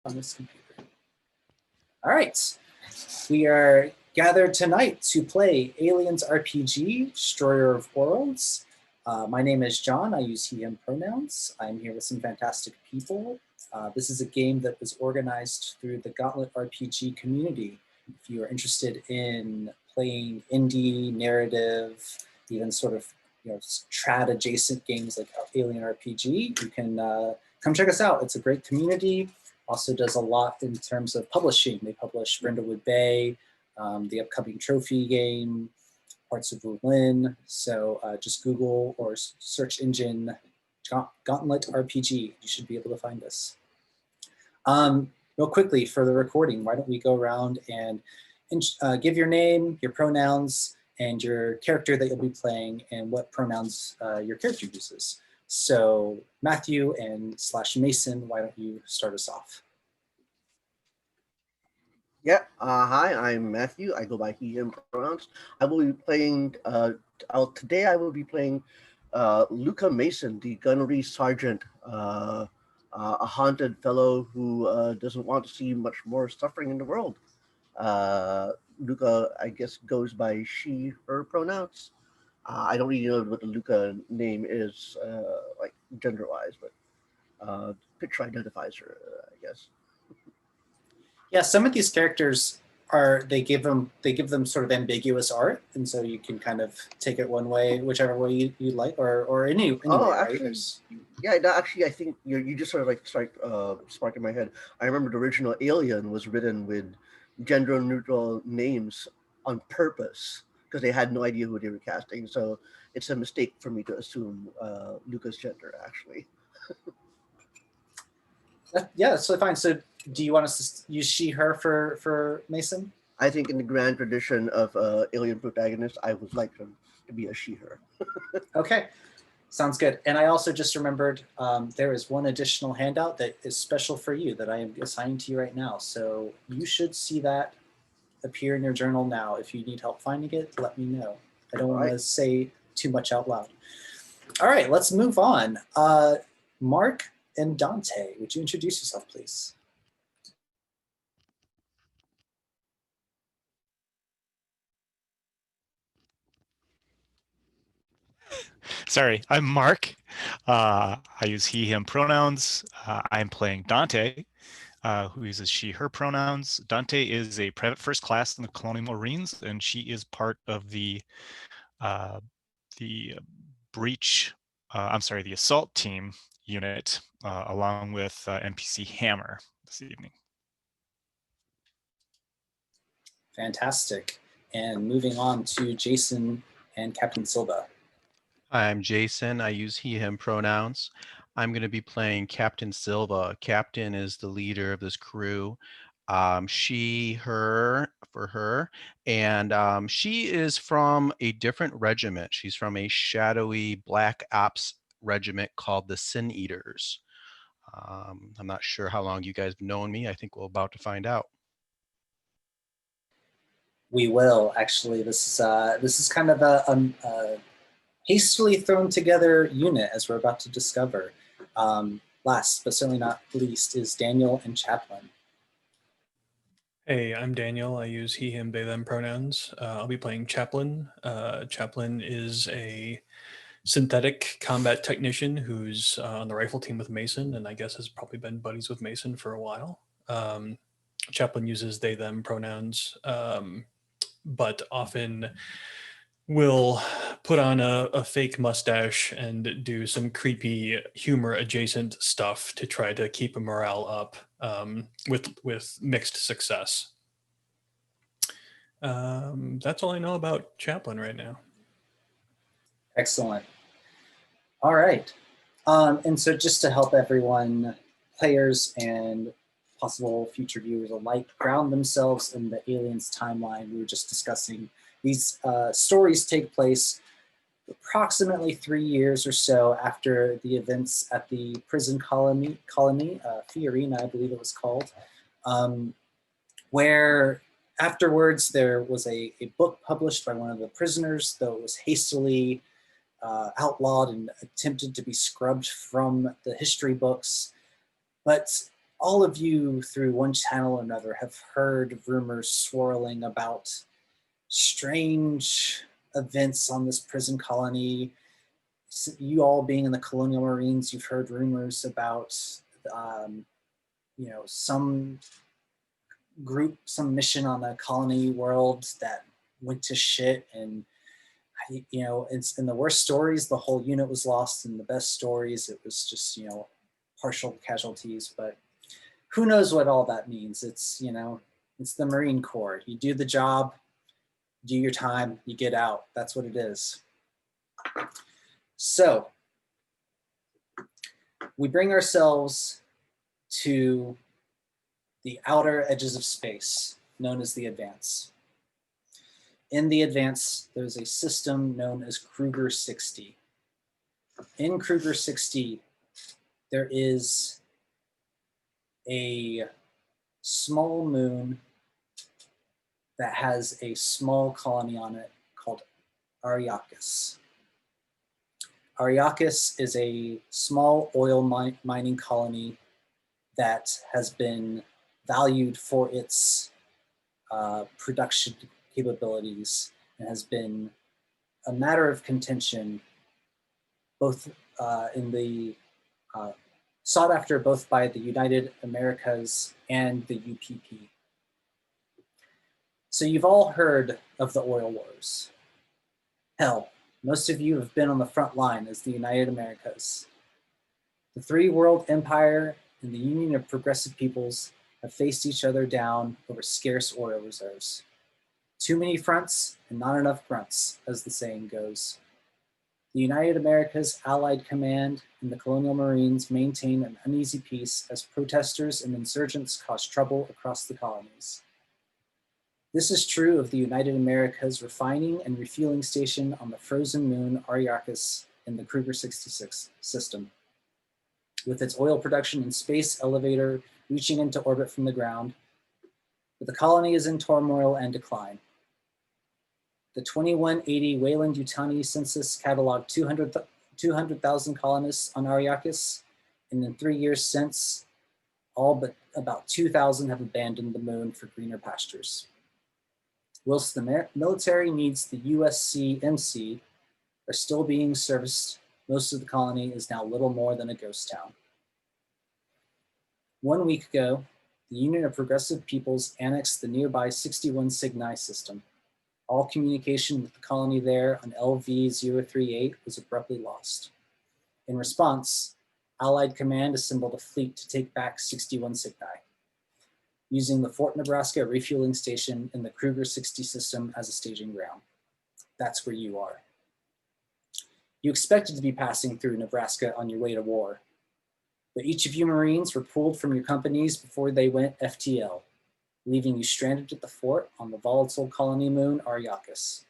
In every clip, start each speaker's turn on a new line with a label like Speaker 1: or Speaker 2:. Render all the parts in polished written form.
Speaker 1: on this computer. All right, we are gathered tonight to play Aliens RPG, Destroyer of Worlds. My name is John. I use he, him pronouns. I'm here with some fantastic people. This is a game that was organized through the Gauntlet RPG community. If you are interested in playing indie, narrative, even sort of trad adjacent games like Alien RPG, you can come check us out. It's a great community. Also does a lot in terms of publishing. They publish Brindlewood Bay, the upcoming trophy game, parts of Berlin. So just Google or search engine Gauntlet RPG. You should be able to find us. Real quickly for the recording, why don't we go around and give your name, your pronouns, and your character that you'll be playing, and what pronouns your character uses. So Matthew and / Mason, why don't you start us off?
Speaker 2: Yeah, hi, I'm Matthew. I go by he, him pronouns. I will be playing, today I will be playing Luca Mason, the gunnery sergeant, a haunted fellow who doesn't want to see much more suffering in the world. Luca, I guess, goes by she, her pronouns. I don't really know what the Luca name is, like gender-wise, but picture identifies her, I guess.
Speaker 1: Yeah, some of these characters they give them sort of ambiguous art, and so you can kind of take it one way, whichever way you like, or any way,
Speaker 2: Actually,
Speaker 1: right?
Speaker 2: yeah, no, actually, I think you just sort of like spark in my head. I remember the original Alien was written with gender neutral names on purpose because they had no idea who they were casting. So it's a mistake for me to assume Luca's gender actually.
Speaker 1: Yeah, that's totally fine. So do you want us to use she, her for Mason?
Speaker 2: I think in the grand tradition of Alien protagonists, I would like them to be a she/her.
Speaker 1: Okay, sounds good. And I also just remembered there is one additional handout that is special for you that I am assigning to you right now. So you should see that appear in your journal now. If you need help finding it, let me know. I don't want to say too much out loud. All right, let's move on. Mark and Dante, would you introduce yourself, please?
Speaker 3: Sorry, I'm Mark. I use he, him pronouns. I'm playing Dante, who uses she, her pronouns. Dante is a private first class in the Colonial Marines, and she is part of the breach, the assault team unit, along with NPC Hammer this evening.
Speaker 1: Fantastic. And moving on to Jason and Captain Silva.
Speaker 4: Hi, I'm Jason. I use he, him pronouns. I'm going to be playing Captain Silva. Captain is the leader of this crew. She, her, for her. And she is from a different regiment. She's from a shadowy black ops regiment called the Sin Eaters. I'm not sure how long you guys have known me. I think we're about to find out.
Speaker 1: We will, actually. This is kind of a hastily thrown together unit, as we're about to discover. Last, but certainly not least, is Daniel and Chaplin.
Speaker 5: Hey, I'm Daniel. I use he, him, they, them pronouns. I'll be playing Chaplin. Chaplin is a synthetic combat technician who's on the rifle team with Mason, and I guess has probably been buddies with Mason for a while. Chaplin uses they, them pronouns, but often will put on a fake mustache and do some creepy humor adjacent stuff to try to keep a morale up, with mixed success. That's all I know about Chaplin right now.
Speaker 1: Excellent. All right. And so just to help everyone, players and possible future viewers alike, ground themselves in the Aliens timeline we were just discussing. These stories take place approximately 3 years or so after the events at the prison colony, Fiorina, I believe it was called, where afterwards there was a book published by one of the prisoners, though it was hastily outlawed and attempted to be scrubbed from the history books. But all of you through one channel or another have heard rumors swirling about strange events on this prison colony. You all being in the Colonial Marines, you've heard rumors about, some group, some mission on the colony world that went to shit, and it's in the worst stories, the whole unit was lost. In the best stories, it was just, partial casualties. But who knows what all that means? It's the Marine Corps. You do the job, do your time, you get out. That's what it is. So we bring ourselves to the outer edges of space, known as the Advance. In the Advance, there's a system known as Kruger 60. In Kruger 60, there is a small moon that has a small colony on it called Ariakis. Ariakis is a small oil mining colony that has been valued for its production capabilities and has been a matter of contention, both sought after both by the United Americas and the UPP. So you've all heard of the oil wars. Hell, most of you have been on the front line as the United Americas. The Three World Empire and the Union of Progressive Peoples have faced each other down over scarce oil reserves. Too many fronts and not enough grunts, as the saying goes. The United Americas Allied Command and the Colonial Marines maintain an uneasy peace as protesters and insurgents cause trouble across the colonies. This is true of the United Americas refining and refueling station on the frozen moon Ariakis in the Kruger 66 system. With its oil production and space elevator reaching into orbit from the ground, but the colony is in turmoil and decline. The 2180 Wayland-Yutani census cataloged 200,000 colonists on Ariakis, and in 3 years since, all but about 2,000 have abandoned the moon for greener pastures. Whilst the military needs the USC-MC are still being serviced, most of the colony is now little more than a ghost town. 1 week ago, the Union of Progressive Peoples annexed the nearby 61 Cygni system. All communication with the colony there on LV-038 was abruptly lost. In response, Allied Command assembled a fleet to take back 61 Cygni, using the Fort Nebraska refueling station in the Kruger 60 system as a staging ground. That's where you are. You expected to be passing through Nebraska on your way to war, but each of you Marines were pulled from your companies before they went FTL, leaving you stranded at the fort on the volatile colony moon Ariakis.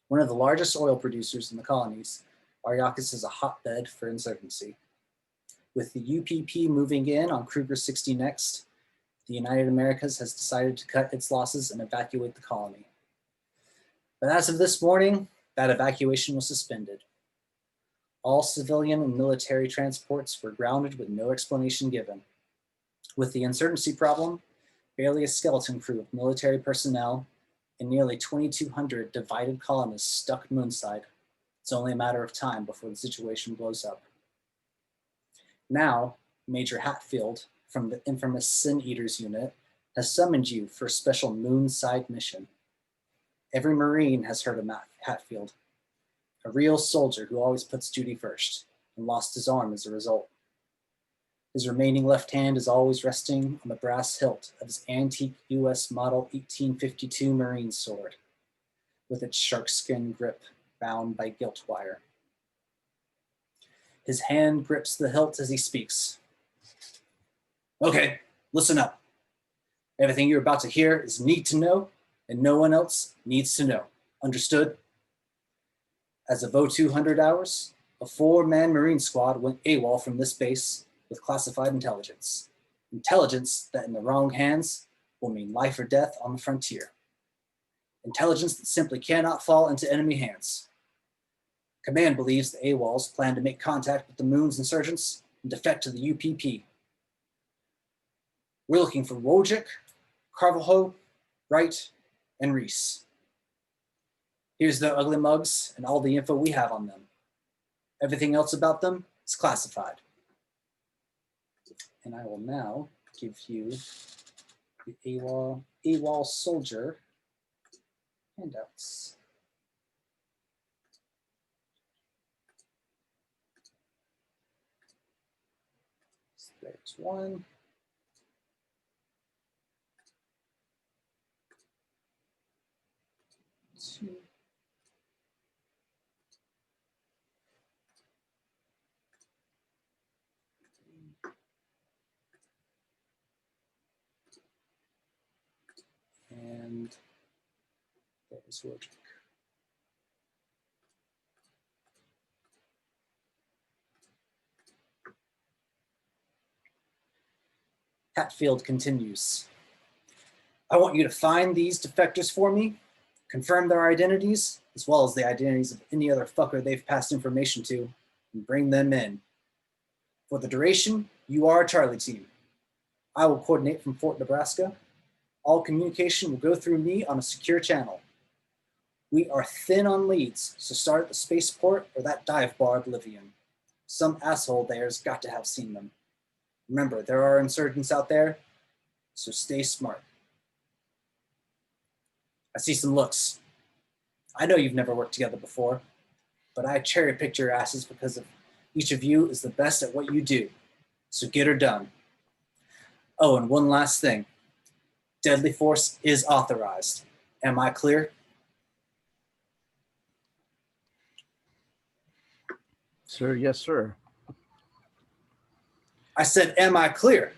Speaker 1: One of the largest oil producers in the colonies, Ariakis is a hotbed for insurgency. With the UPP moving in on Kruger 60 next, the United Americas has decided to cut its losses and evacuate the colony. But as of this morning, that evacuation was suspended. All civilian and military transports were grounded with no explanation given. With the insurgency problem, barely a skeleton crew of military personnel and nearly 2,200 divided colonists stuck moonside. It's only a matter of time before the situation blows up. Now, Major Hatfield from the infamous Sin Eaters unit has summoned you for a special moonside mission. Every Marine has heard of Hatfield, a real soldier who always puts duty first and lost his arm as a result. His remaining left hand is always resting on the brass hilt of his antique US Model 1852 Marine sword, with its sharkskin grip bound by gilt wire. His hand grips the hilt as he speaks. Okay, listen up. Everything you're about to hear is need to know, and no one else needs to know. Understood? As of 0200 hours, a 4-man Marine squad went AWOL from this base with classified intelligence. Intelligence that in the wrong hands will mean life or death on the frontier. Intelligence that simply cannot fall into enemy hands. Command believes the AWOLs plan to make contact with the Moon's insurgents and defect to the UPP. We're looking for Wojcik, Carvalho, Wright, and Reese. Here's the ugly mugs and all the info we have on them. Everything else about them is classified. And I will now give you the AWOL soldier handouts. So there's one. Two. And there's Wojcik. Hatfield continues. I want you to find these defectors for me, confirm their identities, as well as the identities of any other fucker they've passed information to, and bring them in. For the duration, you are a Charlie team. I will coordinate from Fort Nebraska. All communication will go through me on a secure channel. We are thin on leads, so start at the spaceport or that dive bar Oblivion. Some asshole there's got to have seen them. Remember, there are insurgents out there, so stay smart. I see some looks. I know you've never worked together before, but I cherry-picked your asses because of each of you is the best at what you do, so get her done. Oh, and one last thing. Deadly force is authorized. Am I clear?
Speaker 2: Sir, yes, sir.
Speaker 1: I said, am I clear?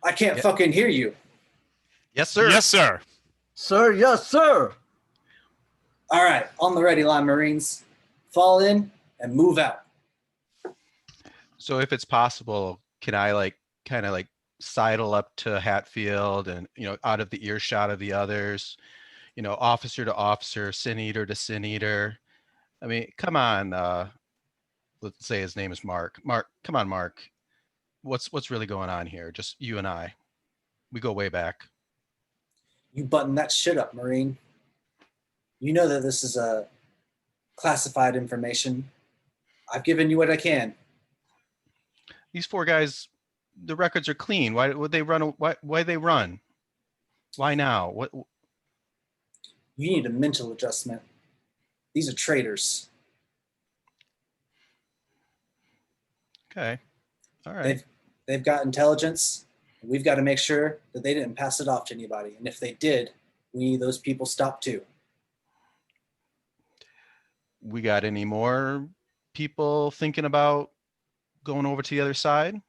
Speaker 1: I can't
Speaker 4: Yep.
Speaker 1: fucking hear you.
Speaker 4: Yes, sir.
Speaker 3: Yes, sir.
Speaker 2: Sir, yes, sir.
Speaker 1: All right, on the ready line, Marines. Fall in and move out.
Speaker 4: So if it's possible, can I kind of sidle up to Hatfield and, out of the earshot of the others, officer to officer, sin eater to sin eater. I mean, come on. Let's say his name is Mark. Mark, come on, Mark. What's really going on here? Just you and I. We go way back.
Speaker 1: You button that shit up, Marine. You know that this is a classified information. I've given you what I can.
Speaker 4: These four guys, the records are clean. Why would they run? Why they run? Why now? What?
Speaker 1: You need a mental adjustment. These are traitors.
Speaker 4: Okay. All right.
Speaker 1: They've got intelligence. And we've got to make sure that they didn't pass it off to anybody. And if they did, we need those people stopped too.
Speaker 4: We got any more people thinking about going over to the other side?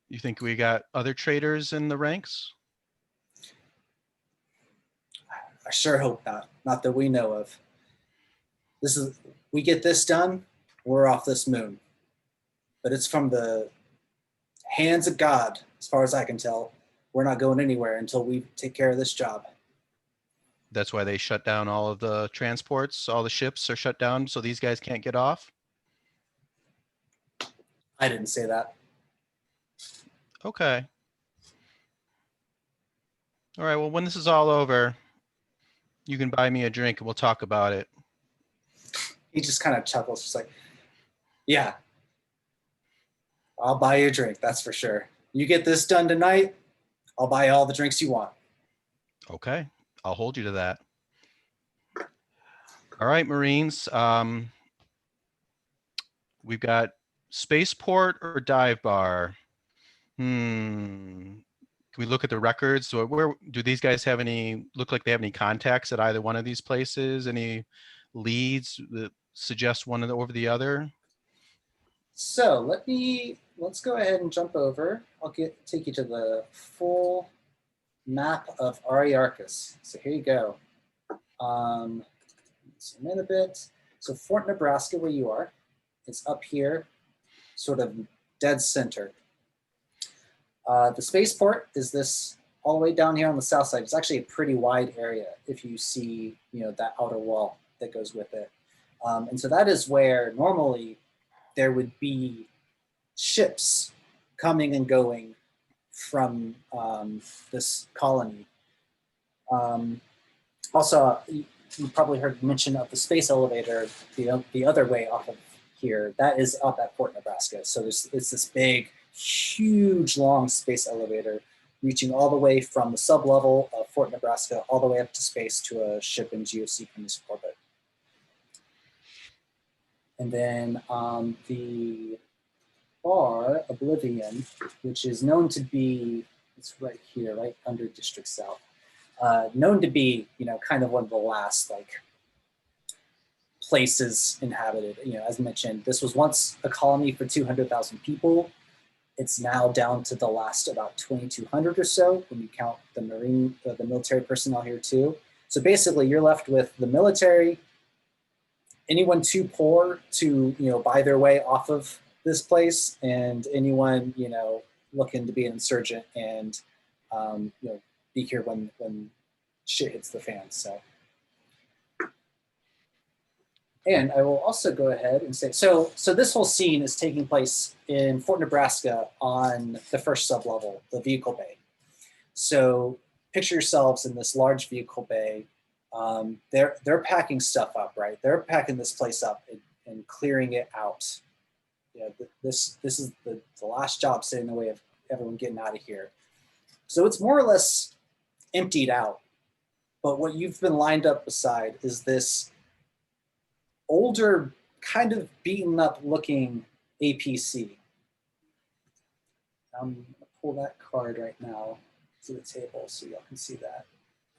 Speaker 4: You think we got other traitors in the ranks?
Speaker 1: I sure hope not. Not that we know of. We get this done, we're off this moon. But it's from the hands of God, as far as I can tell. We're not going anywhere until we take care of this job.
Speaker 4: That's why they shut down all of the transports. All the ships are shut down, so these guys can't get off.
Speaker 1: I didn't say that.
Speaker 4: Okay. All right. Well, when this is all over, you can buy me a drink and we'll talk about it.
Speaker 1: He just kind of chuckles, just like, yeah, I'll buy you a drink, that's for sure. You get this done tonight, I'll buy you all the drinks you want.
Speaker 4: Okay. I'll hold you to that. All right, Marines. We've got spaceport or dive bar. Can we look at the records? So where do these guys have look like they have any contacts at either one of these places? Any leads that suggest one over the other?
Speaker 1: So let's go ahead and jump over. I'll take you to the full map of Ariarchus. So here you go. Zoom in a bit. So Fort Nebraska, where you are, it's up here, sort of dead center. The spaceport is this all the way down here on the south side. It's actually a pretty wide area if you see, that outer wall that goes with it. And so that is where normally there would be ships coming and going from this colony. Also, you probably heard mention of the space elevator the other way off of here. That is up at Fort Nebraska. So it's this big, huge, long space elevator reaching all the way from the sublevel of Fort Nebraska all the way up to space to a ship in geosynchronous orbit. And then the bar, Oblivion, which is known to be, it's right here, right under District South, known to be, kind of one of the last places inhabited. As mentioned, this was once a colony for 200,000 people. It's now down to the last about 2,200 or so when you count the the military personnel here too. So basically, you're left with the military, anyone too poor to buy their way off of this place, and anyone looking to be an insurgent and be here when shit hits the fan. So. And I will also go ahead and say, so this whole scene is taking place in Fort Nebraska on the first sublevel, the vehicle bay. So picture yourselves in this large vehicle bay. They're packing stuff up, right? They're packing this place up and clearing it out. This is the last job sitting in the way of everyone getting out of here. So it's more or less emptied out. But what you've been lined up beside is this older, kind of beaten up looking APC. I'm going to pull that card right now to the table so y'all can see that.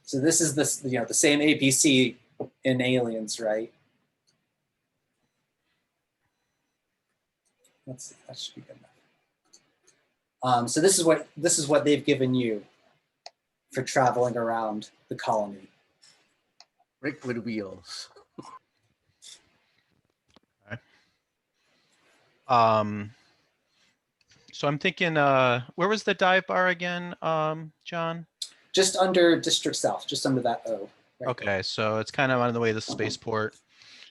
Speaker 1: So this is the same APC in Aliens, right? Let's see, that should be good enough. So this is what they've given you for traveling around the colony.
Speaker 2: Rick with wheels.
Speaker 4: So I'm thinking, where was the dive bar again, John?
Speaker 1: Just under District South, just under that O. Right
Speaker 4: Okay,
Speaker 1: there.
Speaker 4: so it's kind of on the way to the spaceport.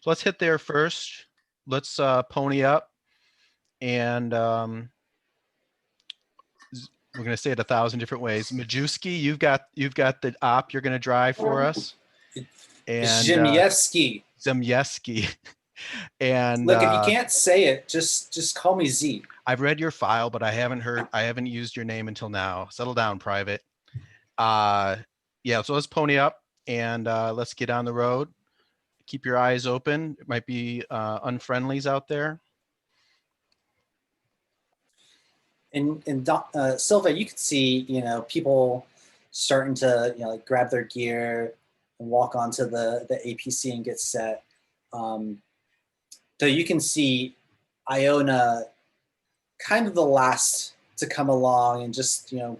Speaker 4: So let's hit there first. Let's pony up, and we're gonna say it 1,000 different ways. Majewski, you've got the op you're gonna drive for us, and
Speaker 1: Zimyevsky.
Speaker 4: Zemyeski. And
Speaker 1: Look, if you can't say it, just call me Z.
Speaker 4: I've read your file, but I haven't used your name until now. Settle down, Private. Yeah, so let's pony up and let's get on the road. Keep your eyes open. It might be unfriendlies out there.
Speaker 1: And Silva, you could see, people starting to, grab their gear and walk onto the APC and get set. So you can see Iona kind of the last to come along and just, a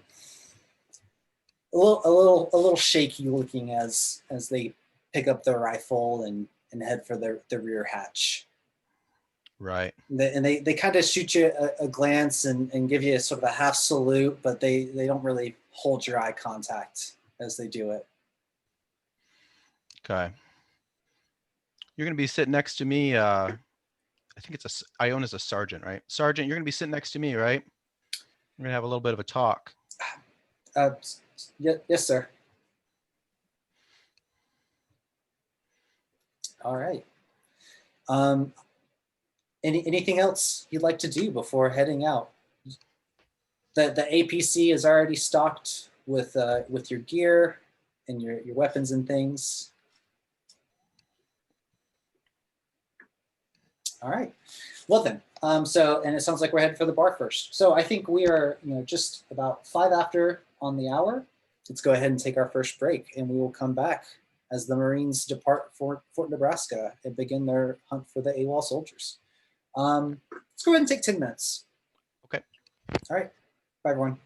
Speaker 1: little shaky looking as they pick up their rifle and head for the rear hatch.
Speaker 4: Right.
Speaker 1: And they kind of shoot you a glance and give you sort of a half salute, but they don't really hold your eye contact as they do it.
Speaker 4: Okay. You're going to be sitting next to me. I think Iona's a sergeant, right? Sergeant, you're going to be sitting next to me, right? We're going to have a little bit of a talk.
Speaker 1: Yes, sir. All right. Anything else you'd like to do before heading out? The APC is already stocked with your gear and your weapons and things. All right. Well then, and it sounds like we're headed for the bar first. So I think we are, just about 5 after on the hour. Let's go ahead and take our first break, and we will come back as the Marines depart Fort Nebraska and begin their hunt for the AWOL soldiers. Let's go ahead and take 10 minutes.
Speaker 4: Okay.
Speaker 1: All right. Bye, everyone.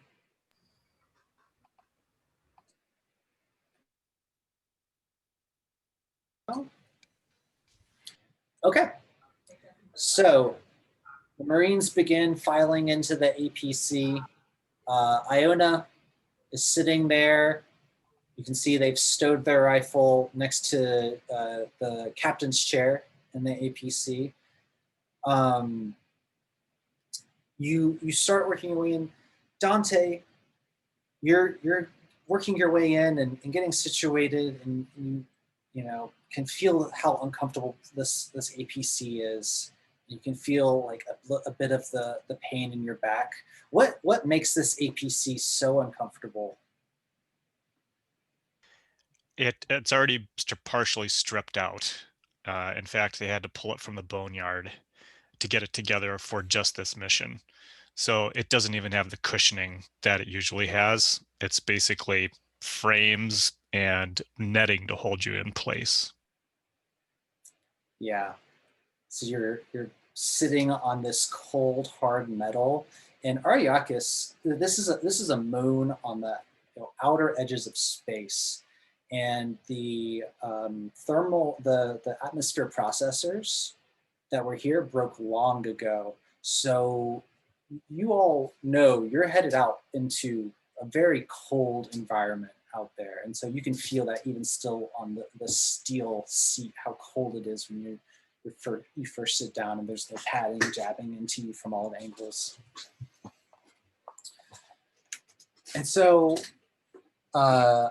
Speaker 1: Okay. So the Marines begin filing into the APC. Iona is sitting there. You can see they've stowed their rifle next to the captain's chair in the APC. You start working your way in. Dante, you're working your way in and getting situated, and you know, can feel how uncomfortable this APC is. You can feel like a bit of the pain in your back. What makes this APC so uncomfortable?
Speaker 3: It's already partially stripped out. In fact, they had to pull it from the boneyard to get it together for just this mission. So it doesn't even have the cushioning that it usually has. It's basically frames and netting to hold you in place.
Speaker 1: Yeah. So you're sitting on this cold, hard metal. And Ariakis, this is a moon on the outer edges of space, and the the atmosphere processors that were here broke long ago. So you all know you're headed out into a very cold environment out there, and so you can feel that even still on the steel seat, how cold it is when you first sit down, and there's the padding jabbing into you from all angles. And so uh,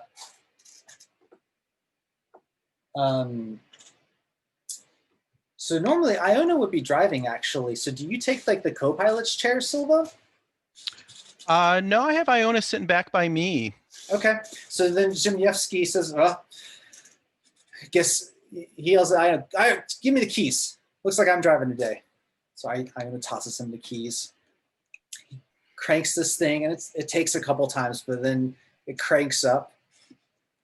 Speaker 1: so normally Iona would be driving, actually. So do you take like the co-pilot's chair, Silva?
Speaker 4: No, I have Iona sitting back by me.
Speaker 1: Okay. So then Zimyevsky says, I guess he yells at Iona, give me the keys. Looks like I'm driving today. So Iona tosses him the keys. He cranks this thing, and it takes a couple times, but then it cranks up,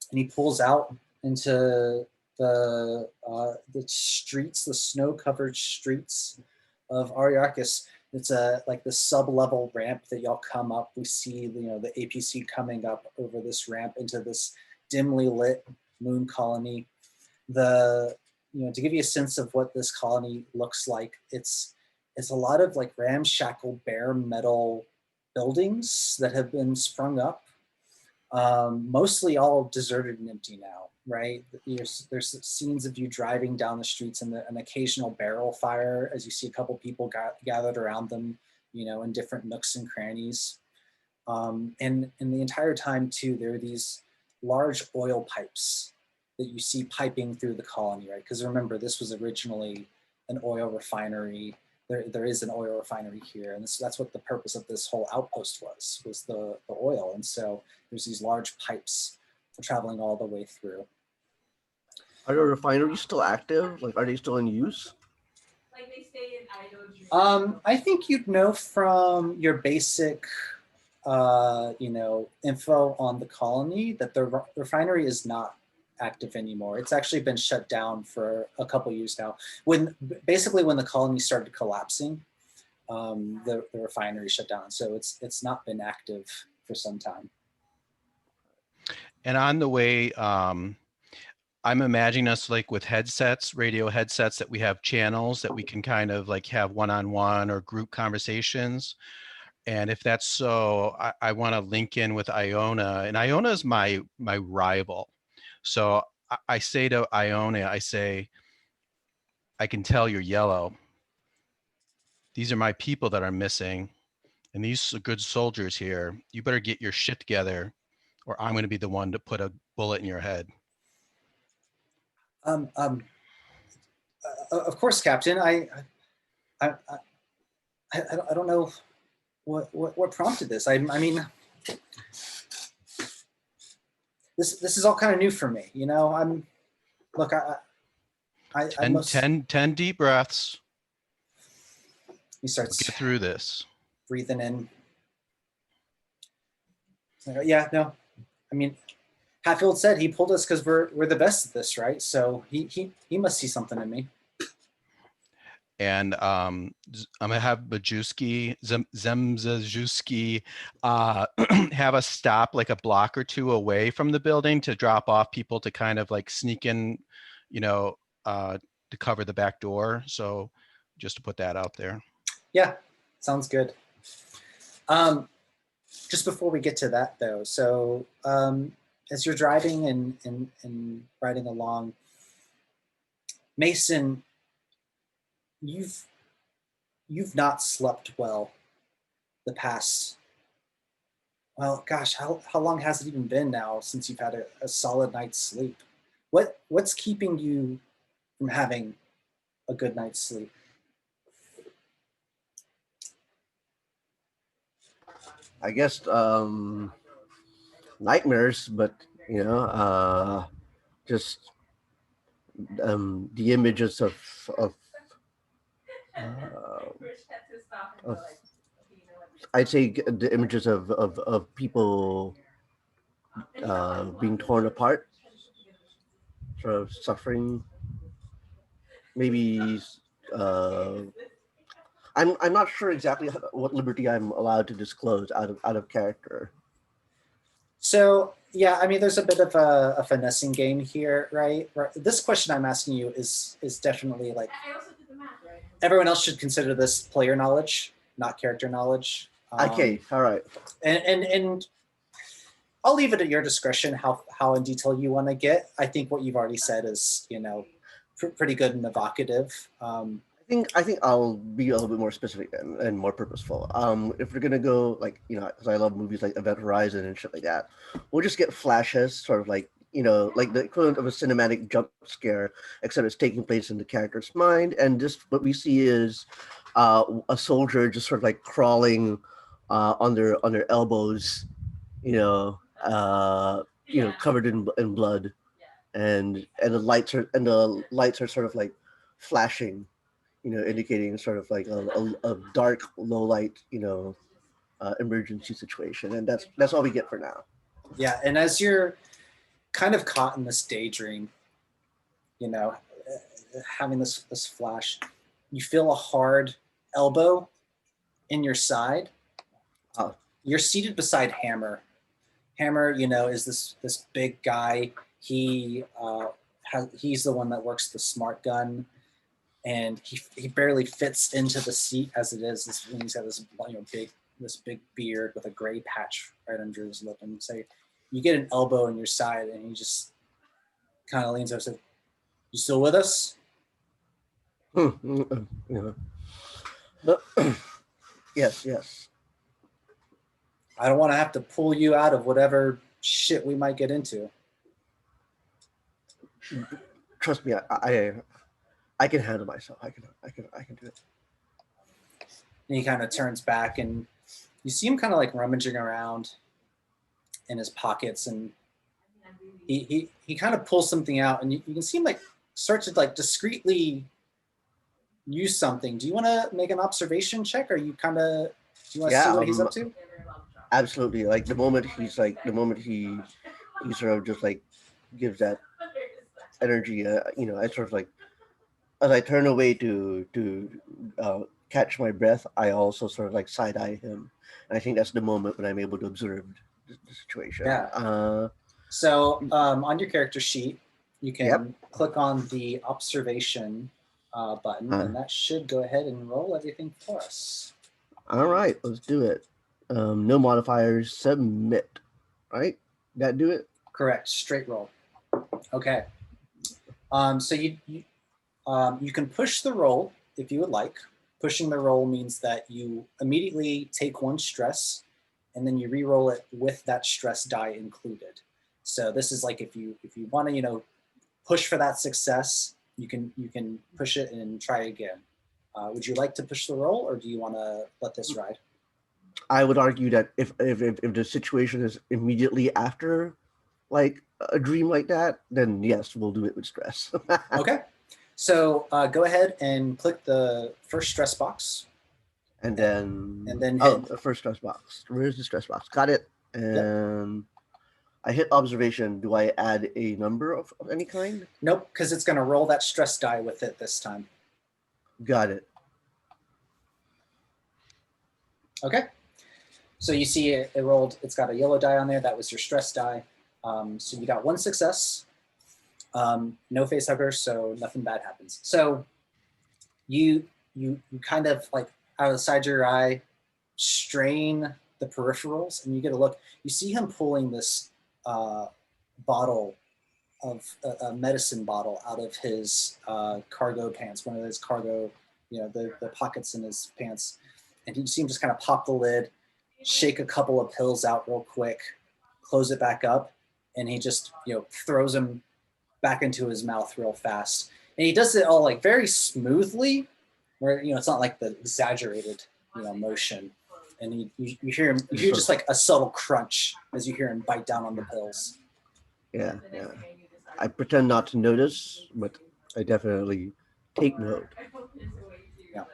Speaker 1: and he pulls out into the streets, the snow-covered streets of Ariarchus. It's like the sub-level ramp that y'all come up. We see the APC coming up over this ramp into this dimly lit moon colony. To give you a sense of what this colony looks like, it's a lot of like ramshackle bare metal buildings that have been sprung up. Mostly all deserted and empty now, right? There's scenes of you driving down the streets and an occasional barrel fire as you see a couple people gathered around them, in different nooks and crannies. And the entire time too, there are these large oil pipes that you see piping through the colony, right? Because remember, this was originally an oil refinery. There is an oil refinery here, and that's what the purpose of this whole outpost was the oil. And so there's these large pipes traveling all the way through.
Speaker 2: Are the refineries still active? Like, are they still in use?
Speaker 6: Like they stay in idle.
Speaker 1: I think you'd know from your basic, info on the colony that the refinery is not active anymore. It's actually been shut down for a couple years now. When the colony started collapsing, the refinery shut down. So it's not been active for some time.
Speaker 4: And on the way, I'm imagining us like with headsets, radio headsets, that we have channels that we can kind of like have one-on-one or group conversations. And if that's so, I want to link in with Iona, and Iona is my rival. So I say to Iona, I say, I can tell you're yellow. These are my people that are missing, and these are good soldiers here. You better get your shit together, or I'm going to be the one to put a bullet in your head.
Speaker 1: Of course, Captain. I don't know what prompted this. I mean, this is all kind of new for me. I
Speaker 4: 10 deep breaths.
Speaker 1: He starts
Speaker 4: We'll get through this.
Speaker 1: Breathing in. Yeah, no. I mean, Hatfield said he pulled us because we're the best at this, right? So he must see something in me.
Speaker 4: And I'm gonna have Majewski, Zemzajewski, have us stop like a block or two away from the building to drop off people to kind of like sneak in, to cover the back door. So just to put that out there.
Speaker 1: Yeah, sounds good. Just before we get to that though, so as you're driving and riding along, Mason, you've not slept well the past Well, gosh, how long has it even been now since you've had a solid night's sleep? What's keeping you from having a good night's sleep?
Speaker 2: I guess nightmares, but just the images of uh, of I'd say the images of people being torn apart, sort of suffering. Maybe uh, I'm not sure exactly what liberty I'm allowed to disclose out of character.
Speaker 1: So yeah, I mean, there's a bit of a finessing game here, right? This question I'm asking you is definitely like
Speaker 6: I also did the math, right?
Speaker 1: everyone else should consider this player knowledge, not character knowledge.
Speaker 2: Okay, all right.
Speaker 1: And I'll leave it at your discretion how in detail you want to get. I think what you've already said is pretty good and evocative.
Speaker 2: I think I'll be a little bit more specific and more purposeful. If we're gonna go like because I love movies like Event Horizon and shit like that, we'll just get flashes, sort of like like the equivalent of a cinematic jump scare, except it's taking place in the character's mind, and just what we see is a soldier just sort of like crawling on their elbows, covered in blood, and the lights are sort of like flashing, indicating sort of like a dark, low light, emergency situation, and that's all we get for now.
Speaker 1: Yeah, and as you're kind of caught in this daydream, having this flash, you feel a hard elbow in your side.
Speaker 2: Oh.
Speaker 1: You're seated beside Hammer. Hammer, is this big guy. He's the one that works the smart gun, and he barely fits into the seat as it is. He's got this big beard with a gray patch right under his lip, and say you get an elbow in your side, and he just kind of leans over and says, "You still with us?"
Speaker 2: But, yes.
Speaker 1: I don't want to have to pull you out of whatever shit we might get into.
Speaker 2: Trust me, I can handle myself. I can do it.
Speaker 1: And he kind of turns back, and you see him kind of like rummaging around in his pockets, and he kind of pulls something out, and you can see him like start to like discreetly use something. Do you want to make an observation check, or do you want to see what he's up to?
Speaker 2: Absolutely. Like the moment he sort of just like gives that energy, I sort of like, as I turn away to catch my breath, I also sort of like side eye him, and I think that's the moment when I'm able to observe the situation.
Speaker 1: Yeah. So on your character sheet, you can click on the observation button, and that should go ahead and roll everything for us.
Speaker 2: All right, let's do it. No modifiers. Submit. Right? That do it?
Speaker 1: Correct. Straight roll. Okay. So you can push the roll if you would like. Pushing the roll means that you immediately take one stress, and then you re-roll it with that stress die included. So this is like if you want to push for that success, you can push it and try again. Would you like to push the roll, or do you want to let this ride?
Speaker 2: I would argue that if the situation is immediately after like a dream like that, then yes, we'll do it with stress.
Speaker 1: Okay. So go ahead and click the first stress box.
Speaker 2: And then the first stress box. Where's the stress box? Got it. And I hit observation. Do I add a number of any kind?
Speaker 1: Nope, because it's going to roll that stress die with it this time.
Speaker 2: Got it.
Speaker 1: Okay. So you see it rolled, it's got a yellow die on there. That was your stress die. So you got one success, no face hugger, so nothing bad happens. So you kind of like out of the side of your eye, strain the peripherals, and you get a look. You see him pulling this bottle of a medicine bottle out of his cargo pants, one of his cargo, the pockets in his pants. And you see him just kind of pop the lid, shake a couple of pills out real quick, close it back up, and he just, throws them back into his mouth real fast. And he does it all like very smoothly, where, it's not like the exaggerated, motion. And you hear him, you hear just like a subtle crunch as you hear him bite down on the pills.
Speaker 2: Yeah. I pretend not to notice, but I definitely take note.
Speaker 1: Yeah.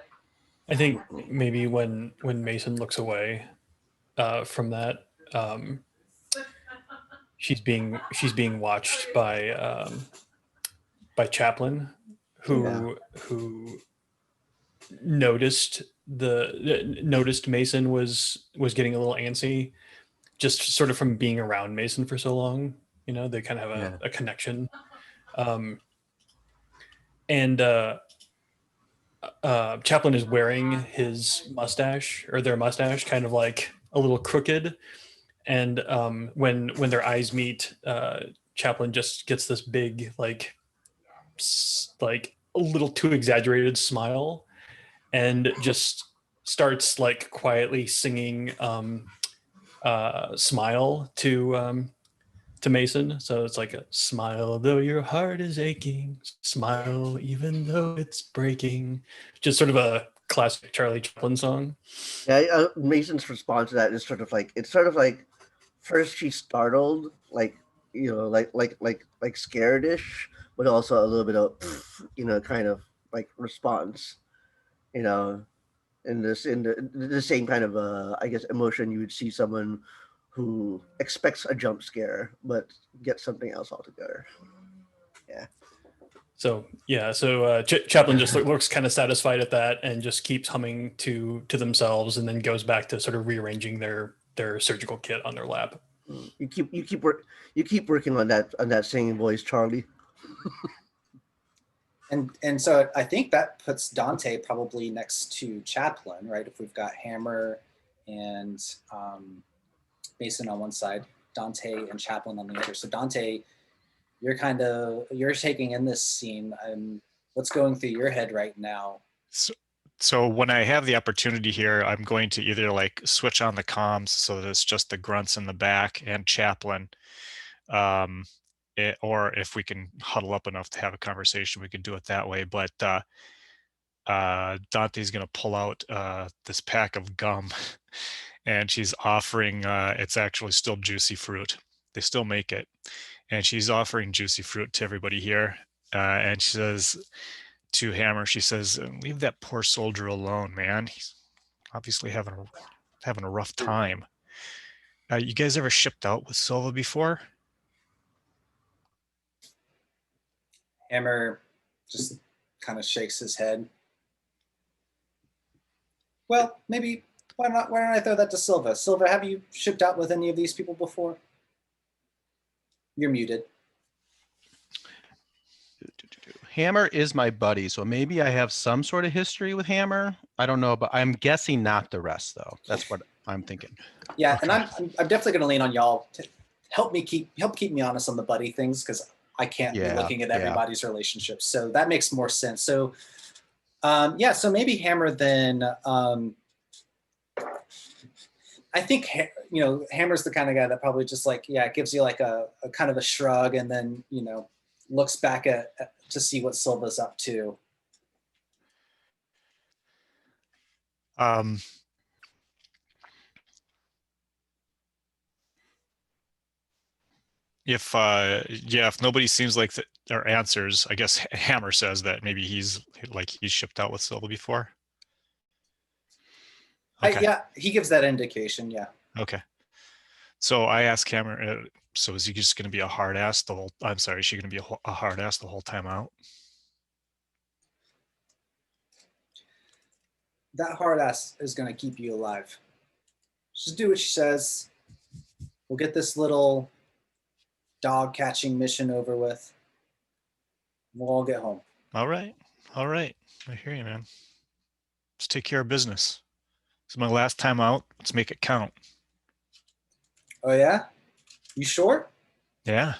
Speaker 5: I think maybe when Mason looks away from that, she's being watched by Chaplin, who noticed Mason was getting a little antsy, just sort of from being around Mason for so long. They kind of have a connection. And Chaplin is wearing his mustache, or their mustache, kind of like a little crooked. And when their eyes meet, Chaplin just gets this big, like a little too exaggerated smile, and just starts like quietly singing "Smile" to Mason. So it's like a smile though your heart is aching, smile even though it's breaking. Just sort of a classic Charlie Chaplin song.
Speaker 2: Yeah, Mason's response to that is sort of like first she's startled, like like scared-ish, but also a little bit of kind of like response, you know, in the same kind of I guess emotion you would see someone who expects a jump scare but gets something else altogether. Yeah.
Speaker 5: So Chaplin just looks kind of satisfied at that, and just keeps humming to themselves, and then goes back to sort of rearranging their surgical kit on their lap.
Speaker 2: You keep working on that singing voice, Charlie.
Speaker 1: And so I think that puts Dante probably next to Chaplin, right? If we've got Hammer and Mason on one side, Dante and Chaplin on the other. So Dante, you're taking in this scene, and what's going through your head right now?
Speaker 3: So when I have the opportunity here, I'm going to either like switch on the comms so that it's just the grunts in the back and Chaplin, or if we can huddle up enough to have a conversation, we can do it that way. But Dante's going to pull out this pack of gum, and she's offering, it's actually still juicy fruit. They still make it. And she's offering juicy fruit to everybody here. And she says to Hammer, she says, leave that poor soldier alone, man. He's obviously having a rough time. You guys ever shipped out with Silva before?
Speaker 1: Hammer just kind of shakes his head. Well, maybe, why don't I throw that to Silva? Silva, have you shipped out with any of these people before? You're muted.
Speaker 4: Hammer is my buddy, so maybe I have some sort of history with Hammer. I don't know, but I'm guessing not the rest, though. That's what I'm thinking.
Speaker 1: Yeah, okay. And I'm definitely going to lean on y'all to help keep me honest on the buddy things, because I can't be looking at everybody's relationships. So that makes more sense. So so maybe Hammer then. I think Hammer's the kind of guy that probably just gives you like a kind of a shrug, and then looks back to see what Silva's up to.
Speaker 3: If nobody seems like or answers, I guess Hammer says that maybe he's shipped out with Silva before.
Speaker 1: Okay. He gives that indication. Yeah.
Speaker 3: Okay. So I ask Hammer, so is he just going to be a hard ass the whole? I'm sorry, is she going to be a hard ass the whole time out?
Speaker 1: That hard ass is going to keep you alive. Just do what she says. We'll get this little dog catching mission over with. We'll all get home.
Speaker 3: All right. I hear you, man. Let's take care of business. This is my last time out. Let's make it count.
Speaker 1: Oh yeah? You sure?
Speaker 3: Yeah.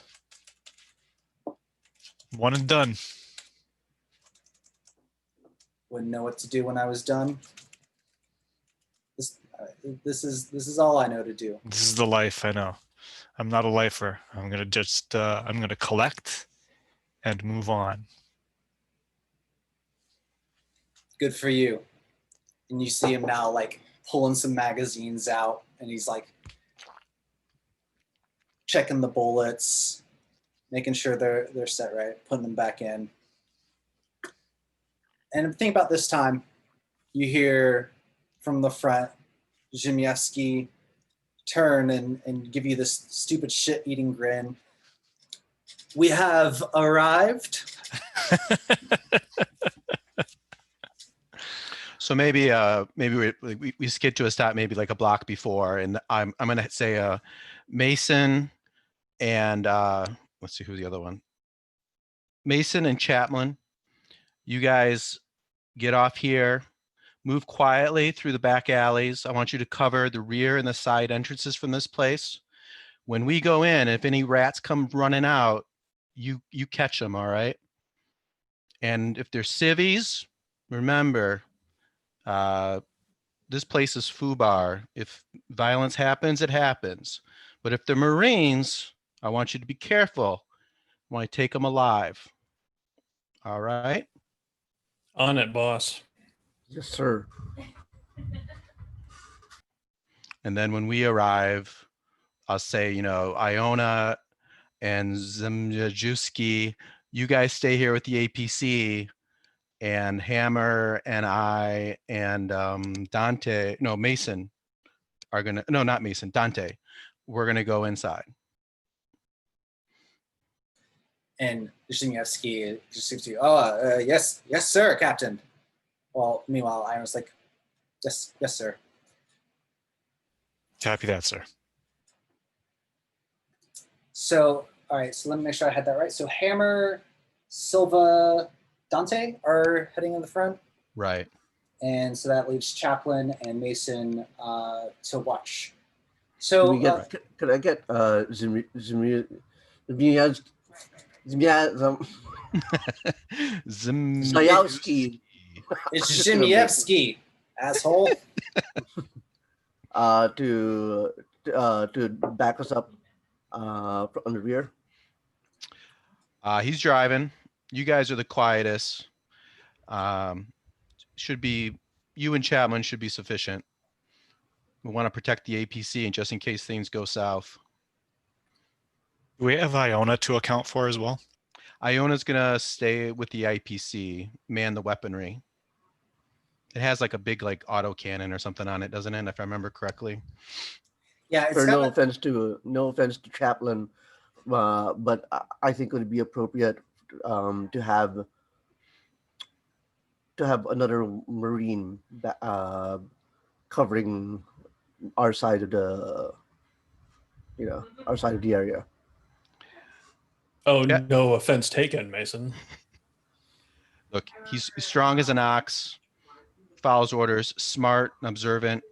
Speaker 3: One and done.
Speaker 1: Wouldn't know what to do when I was done. This is all I know to do.
Speaker 3: This is the life, I know. I'm not a lifer. I'm gonna just I'm gonna collect and move on.
Speaker 1: Good for you. And you see him now like pulling some magazines out, and he's like checking the bullets, making sure they're set right, putting them back in. And think about this time, you hear from the front, Zhimyevsky turn and give you this stupid shit-eating grin. We have arrived.
Speaker 4: So maybe we skid to a stop maybe like a block before, and I'm gonna say Mason and let's see who's the other one. Mason and Chapman, you guys get off here, move quietly through the back alleys. I want you to cover the rear and the side entrances from this place. When we go in, if any rats come running out, you catch them, all right? And if they're civvies, remember, this place is FUBAR. If violence happens, it happens. But if they're Marines, I want you to be careful. I want to take them alive. All right?
Speaker 5: On it, boss.
Speaker 2: Yes, sir.
Speaker 4: And then when we arrive, I'll say, Iona and Zimjewski, you guys stay here with the APC, and Hammer and I and Mason are gonna, no, not Mason, Dante, we're gonna go inside.
Speaker 1: And Zhimyevsky just seems to, yes, sir, Captain. Well, meanwhile, Iona's like, yes, sir.
Speaker 3: Copy that, sir.
Speaker 1: So, all right, so let me make sure I had that right. So Hammer, Silva, Dante are heading in the front.
Speaker 4: Right.
Speaker 1: And so that leaves Chaplin and Mason to watch. So
Speaker 2: Could I get Zimyevsky?
Speaker 1: It's Zhimyevsky, asshole.
Speaker 2: To back us up on the rear.
Speaker 4: He's driving. You guys are the quietest. You and Chapman should be sufficient. We want to protect the APC and just in case things go south.
Speaker 3: Do we have Iona to account for as well?
Speaker 4: Iona's gonna stay with the IPC, man the weaponry. It has like a big like auto cannon or something on it, doesn't it? If I remember correctly.
Speaker 1: Yeah, it's
Speaker 2: no offense to Chaplin, but I think it would be appropriate to have another Marine covering our side of the area.
Speaker 5: Oh,
Speaker 4: yeah.
Speaker 5: No offense taken, Mason.
Speaker 4: Look, he's strong as an ox, follows orders, smart, observant.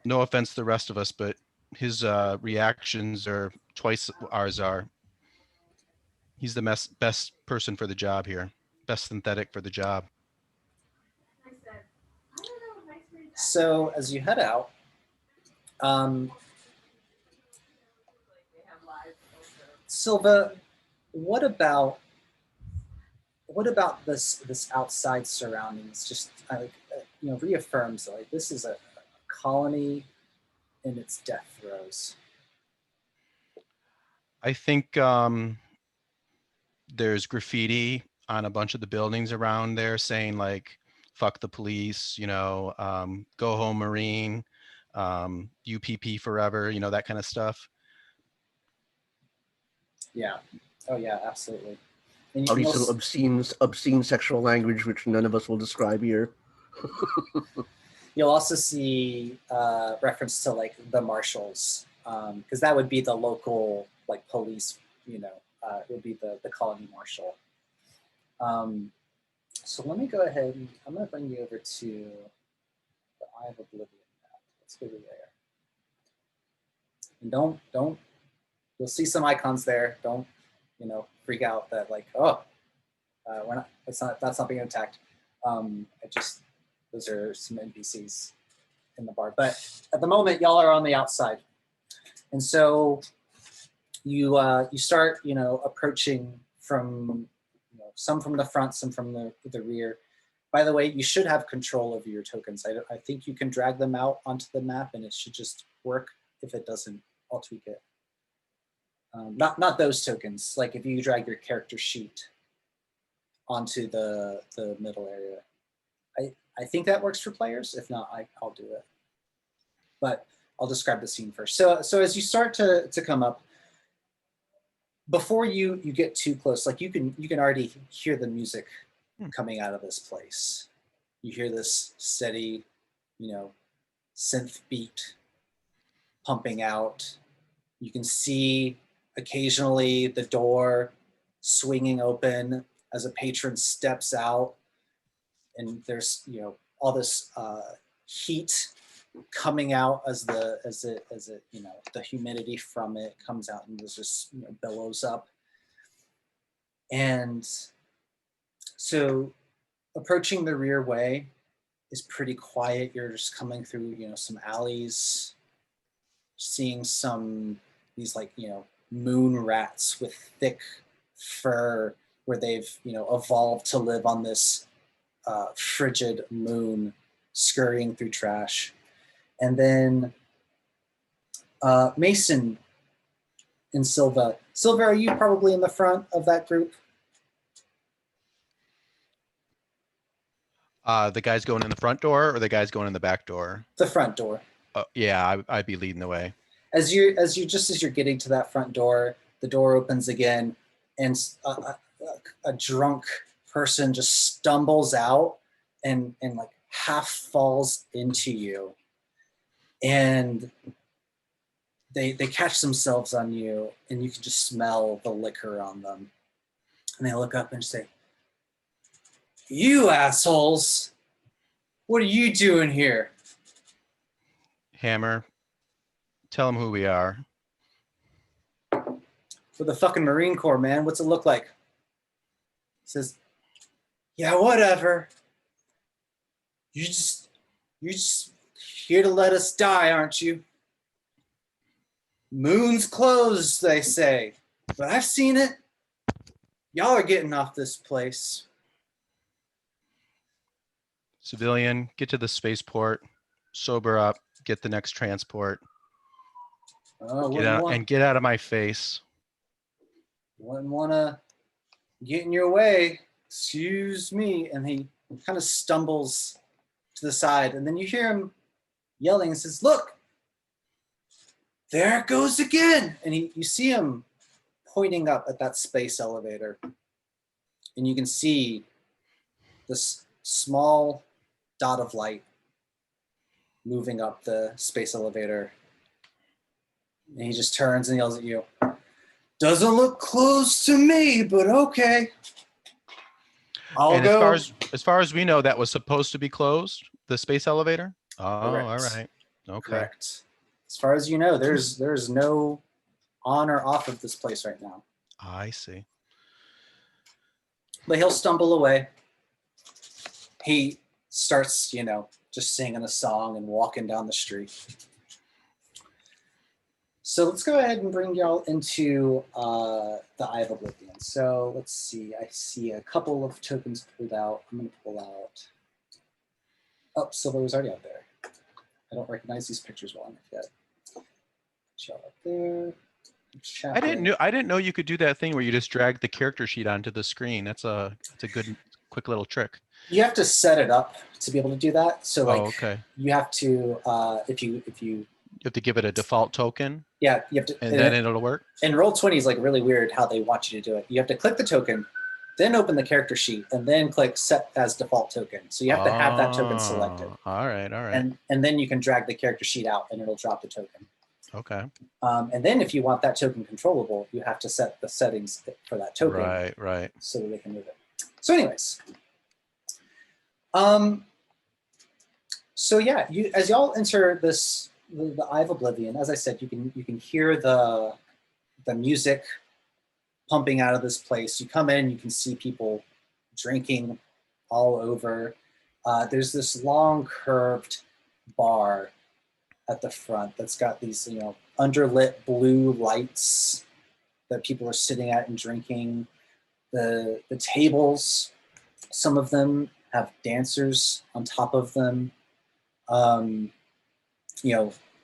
Speaker 4: No offense to the rest of us, but his reactions are twice ours are. He's the best person for the job here, best synthetic for the job.
Speaker 1: So as you head out, Silva, what about this outside surroundings? Just reaffirms that like this is a colony in its death throes.
Speaker 4: I think there's graffiti on a bunch of the buildings around there saying like "fuck the police," go home Marine, UPP forever, that kind of stuff.
Speaker 1: Yeah. Oh yeah, absolutely.
Speaker 2: Probably some obscene sexual language, which none of us will describe here.
Speaker 1: You'll also see reference to like the marshals, because that would be the local like police. It would be the colony marshal. So let me go ahead and I'm going to bring you over to the Eye of Oblivion map. Let's go to there. And don't. You'll see some icons there. Don't freak out that like we're not. That's not being attacked. Those are some NPCs. in the bar. But at the moment, y'all are on the outside. And so you start, approaching from, some from the front, some from the rear. By the way, you should have control over your tokens. I think you can drag them out onto the map and it should just work. If it doesn't, I'll tweak it. Not those tokens. Like if you drag your character sheet onto the middle area. I think that works for players. If not, I'll do it. But I'll describe the scene first. So as you start to come up, before you get too close, like you can already hear the music coming out of this place. You hear this steady, synth beat pumping out. You can see occasionally the door swinging open as a patron steps out, and there's all this heat coming out as it the humidity from it comes out and just billows up. And so approaching the rear way is pretty quiet. You're just coming through some alleys, seeing these moon rats with thick fur where they've evolved to live on this frigid moon, scurrying through trash. And then Mason and Silva. Silva, are you probably in the front of that group?
Speaker 4: The guys going in the front door or the guys going in the back door?
Speaker 1: The front door.
Speaker 4: Yeah, I'd be leading the way.
Speaker 1: As you're getting to that front door, the door opens again, and a drunk person just stumbles out and like half falls into you, and they catch themselves on you, and you can just smell the liquor on them, and they look up and say, "You assholes, what are you doing here?"
Speaker 4: Hammer, tell them who we are.
Speaker 1: For the fucking Marine Corps, man. What's it look like? He says, "Yeah, whatever. You're just here to let us die, aren't you? Moon's closed, they say, but I've seen it. Y'all are getting off this place."
Speaker 4: Civilian, get to the spaceport, sober up, get the next transport. Get out of my face.
Speaker 1: Wouldn't want to get in your way. Excuse me. And he kind of stumbles to the side, and then you hear him yelling and says, "Look, there it goes again." And you see him pointing up at that space elevator, and you can see this small dot of light moving up the space elevator. And he just turns and yells at you. "Doesn't look closed to me, but okay. I'll go."
Speaker 4: As far as we know, that was supposed to be closed, the space elevator? Oh,
Speaker 1: Correct.
Speaker 4: all right. Okay.
Speaker 1: Correct. As far as you know, there's no on or off of this place right now.
Speaker 4: I see.
Speaker 1: But he'll stumble away. He starts, just singing a song and walking down the street. So let's go ahead and bring y'all into the Eye of Oblivion. So let's see. I see a couple of tokens pulled out. I'm going to pull out. Oh, Silver was already out there. I don't recognize these pictures well enough yet. Y'all up there.
Speaker 4: I didn't know you could do that thing where you just drag the character sheet onto the screen. That's a good quick little trick.
Speaker 1: You have to set it up to be able to do that. So
Speaker 4: okay.
Speaker 1: You have to if you
Speaker 4: You have to give it a default token.
Speaker 1: Yeah, you have to,
Speaker 4: and then it'll work.
Speaker 1: And Roll20 is like really weird how they want you to do it. You have to click the token, then open the character sheet, and then click set as default token. So you have to have that token selected.
Speaker 4: All right.
Speaker 1: And then you can drag the character sheet out, and it'll drop the token.
Speaker 4: Okay.
Speaker 1: And then if you want that token controllable, you have to set the settings for that token.
Speaker 4: Right.
Speaker 1: So that they can move it. So anyways. So yeah, as y'all enter the Eye of Oblivion, as I said, you can hear the music pumping out of this place. You come in, you can see people drinking all over. There's this long curved bar at the front that's got these, underlit blue lights that people are sitting at and drinking. The tables, some of them have dancers on top of them,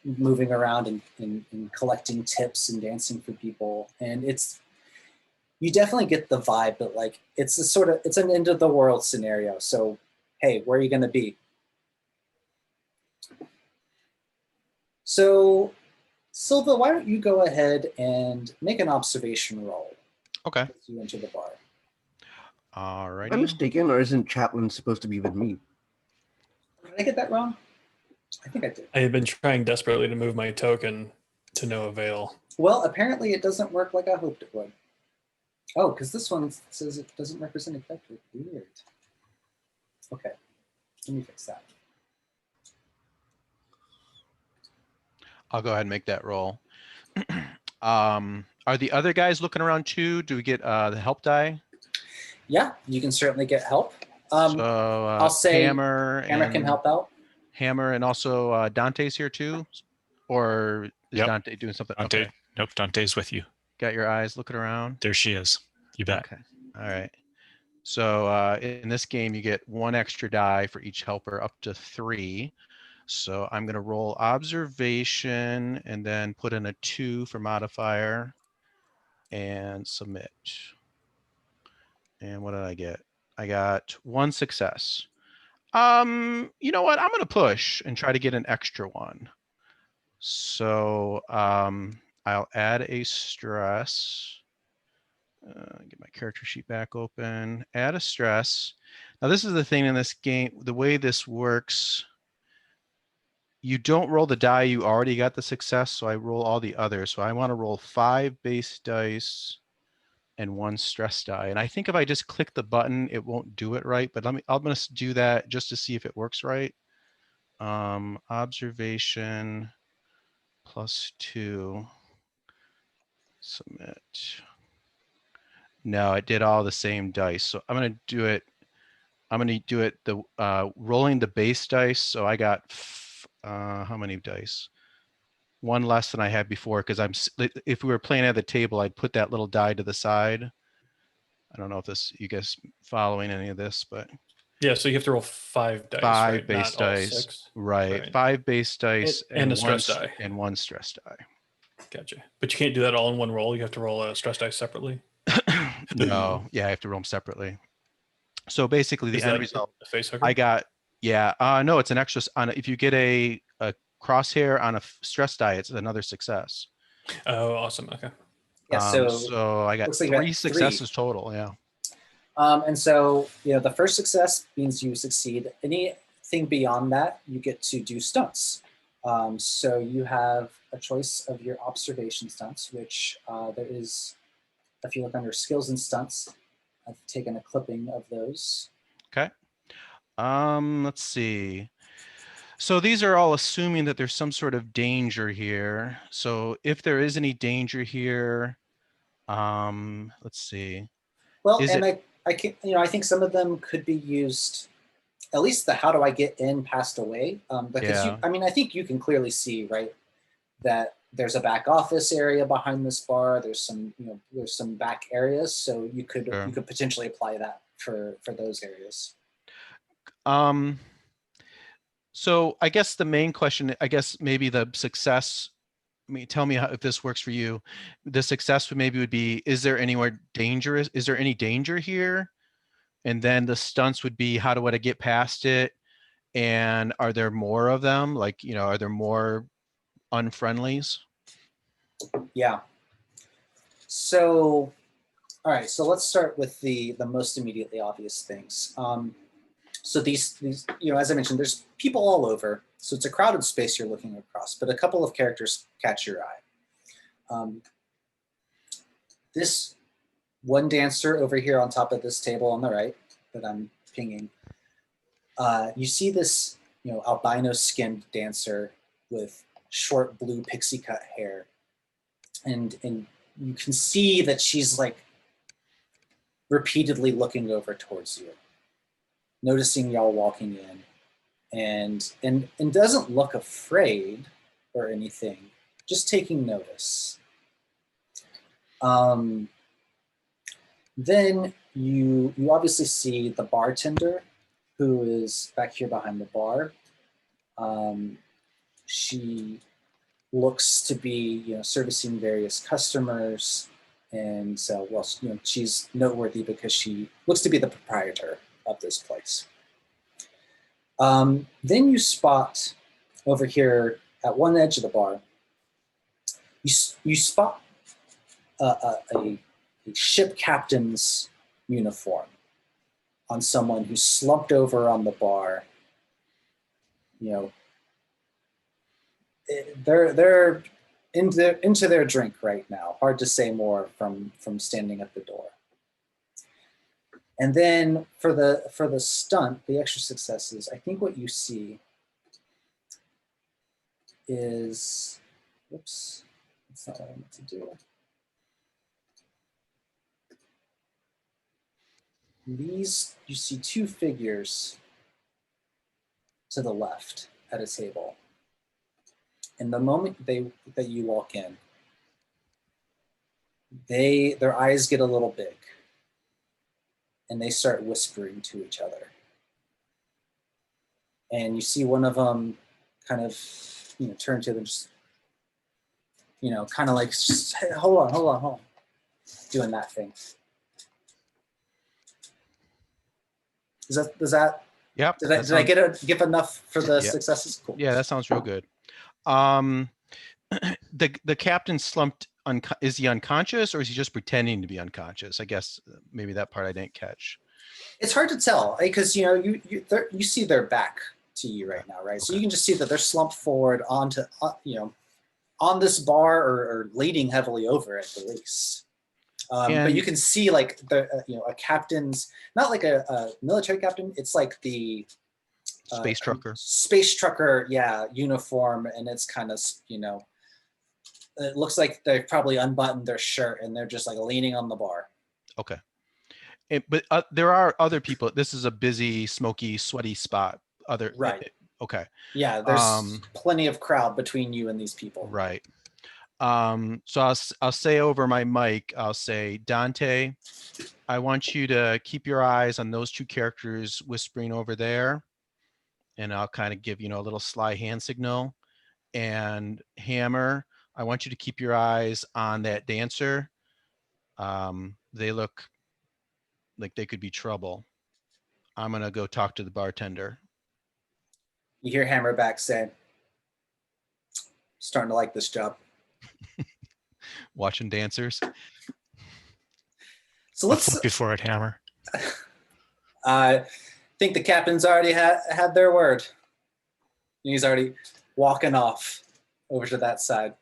Speaker 1: moving around and collecting tips and dancing for people. And you definitely get the vibe that like it's an end of the world scenario. So hey, where are you going to be? So Silva, why don't you go ahead and make an observation roll
Speaker 4: Okay.
Speaker 1: as you enter the bar?
Speaker 4: All
Speaker 2: Am I
Speaker 4: righty.
Speaker 2: mistaken, or isn't Chaplin supposed to be with me?
Speaker 1: Did I get that wrong? I think I did.
Speaker 5: I have been trying desperately to move my token to no avail.
Speaker 1: Well, apparently it doesn't work like I hoped it would. Oh, because this one says it doesn't represent a character. Weird. Okay, let me fix that.
Speaker 4: I'll go ahead and make that roll. Are the other guys looking around too? Do we get the help die?
Speaker 1: Yeah, you can certainly get help.
Speaker 4: So
Speaker 1: I'll say
Speaker 4: Hammer
Speaker 1: can help out.
Speaker 4: Hammer and also Dante's here too? Or is
Speaker 3: Yep.
Speaker 4: Dante doing something?
Speaker 3: Dante,
Speaker 4: Okay.
Speaker 3: nope, Dante's with you.
Speaker 4: Got your eyes looking around?
Speaker 3: There she is. You bet.
Speaker 4: Okay. All right. So in this game, you get 1 extra die for each helper, up to 3. So I'm going to roll observation and then put in a 2 for modifier and submit. And what did I get? I got 1 success. You know what? I'm going to push and try to get an extra 1. So I'll add a stress. Get my character sheet back open. Add a stress. Now this is the thing in this game. The way this works, you don't roll the die. You already got the success, so I roll all the others. So I want to roll 5 base dice and 1 stress die. And I think if I just click the button, it won't do it right. But I'm going to do that just to see if it works right. Observation +2. Submit. No, it did all the same dice. So I'm going to do it. I'm going to do it rolling the base dice. So I got how many dice? 1 less than I had before, because if we were playing at the table, I'd put that little die to the side. I don't know if you guys following any of this, but
Speaker 5: Yeah, so you have to roll 5 dice.
Speaker 4: 5
Speaker 5: right?
Speaker 4: base
Speaker 5: Not all
Speaker 4: dice,
Speaker 5: 6.
Speaker 4: right? 5 base dice
Speaker 5: And a stress die.
Speaker 4: and 1 stress die.
Speaker 5: Gotcha. But you can't do that all in one roll. You have to roll a stress dice separately.
Speaker 4: No, yeah, I have to roll them separately. So basically, the
Speaker 5: Is
Speaker 4: end
Speaker 5: that
Speaker 4: result,
Speaker 5: a face hugger?
Speaker 4: I got, no, it's an extra. If you get a crosshair on a stress die, it's another success.
Speaker 5: Oh, awesome. Okay.
Speaker 1: Yeah,
Speaker 4: so I got
Speaker 1: looks like
Speaker 4: 3
Speaker 1: you got
Speaker 4: successes total. Yeah.
Speaker 1: And so, the first success means you succeed. Anything beyond that, you get to do stunts. So you have a choice of your observation stunts, which there is, if you look under skills and stunts, I've taken a clipping of those.
Speaker 4: Okay. Let's see. So these are all assuming that there's some sort of danger here. So if there is any danger here, let's see.
Speaker 1: Well, I can, I think some of them could be used. At least the "how do I get in" passed away, because
Speaker 4: Yeah.
Speaker 1: I think you can clearly see, right, that there's a back office area behind this bar. There's some back areas, so you could potentially apply that for those areas.
Speaker 4: So I guess the main question, maybe the success. Tell me if this works for you. The success would be: is there anywhere dangerous? Is there any danger here? And then the stunts would be: how do I get past it? And are there more of them? Like, are there more unfriendlies?
Speaker 1: Yeah. So, all right. So let's start with the most immediately obvious things. So these, as I mentioned, there's people all over. So it's a crowded space you're looking across, but a couple of characters catch your eye. This one dancer over here on top of this table on the right that I'm pinging, you see this, albino skinned dancer with short blue pixie cut hair. And you can see that she's like repeatedly looking over towards you, noticing y'all walking in. and doesn't look afraid or anything, just taking notice. Then you obviously see the bartender, who is back here behind the bar. She looks to be, servicing various customers, and so, well, she's noteworthy because she looks to be the proprietor of this place. Then you spot over here at one edge of the bar, you spot a ship captain's uniform on someone who's slumped over on the bar. They're into their drink right now. Hard to say more from standing at the door. And then for the stunt, the extra successes, I think what you see is, whoops, that's not what I meant to do. These, you see two figures to the left at a table. And the moment that you walk in, their eyes get a little big and they start whispering to each other. And you see one of them kind of, turn to them, just, kind of like, just, hey, hold on, doing that thing. Does that?
Speaker 4: Yep.
Speaker 1: Did I give enough for the successes? Cool.
Speaker 4: Yeah, that sounds real good. The captain slumped. Is he unconscious, or is he just pretending to be unconscious? I guess maybe that part I didn't catch.
Speaker 1: It's hard to tell because you see their back to you right now, right? Okay. So you can just see that they're slumped forward onto on this bar or leaning heavily over at the least. But you can see like a captain's, not like a military captain. It's like the
Speaker 4: space trucker.
Speaker 1: Space trucker, yeah, uniform, and it's kind of it looks like they've probably unbuttoned their shirt and they're just like leaning on the bar.
Speaker 4: Okay. But there are other people. This is a busy, smoky, sweaty spot.
Speaker 1: Right.
Speaker 4: Okay.
Speaker 1: Yeah, there's plenty of crowd between you and these people.
Speaker 4: Right. So I'll say over my mic, I'll say, Dante, I want you to keep your eyes on those two characters whispering over there. And I'll kind of give, a little sly hand signal. And Hammer, I want you to keep your eyes on that dancer. They look like they could be trouble. I'm going to go talk to the bartender.
Speaker 1: You hear Hammer back say, starting to like this job.
Speaker 4: Watching dancers.
Speaker 1: So let's
Speaker 3: before it, Hammer.
Speaker 1: I think the captain's already had their word. He's already walking off over to that side.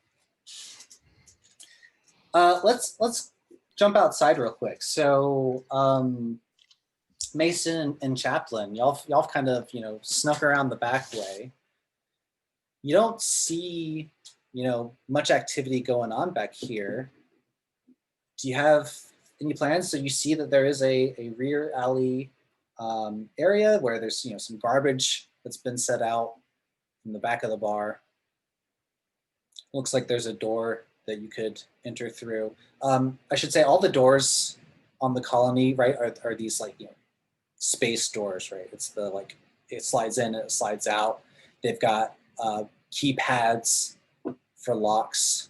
Speaker 1: Let's jump outside real quick. So Mason and Chaplin, y'all kind of snuck around the back way. You don't see much activity going on back here. Do you have any plans? So you see that there is a rear alley area where there's some garbage that's been set out in the back of the bar. Looks like there's a door that you could enter through. I should say all the doors on the colony, right, are these space doors, right? It's it slides in and it slides out. They've got keypads for locks.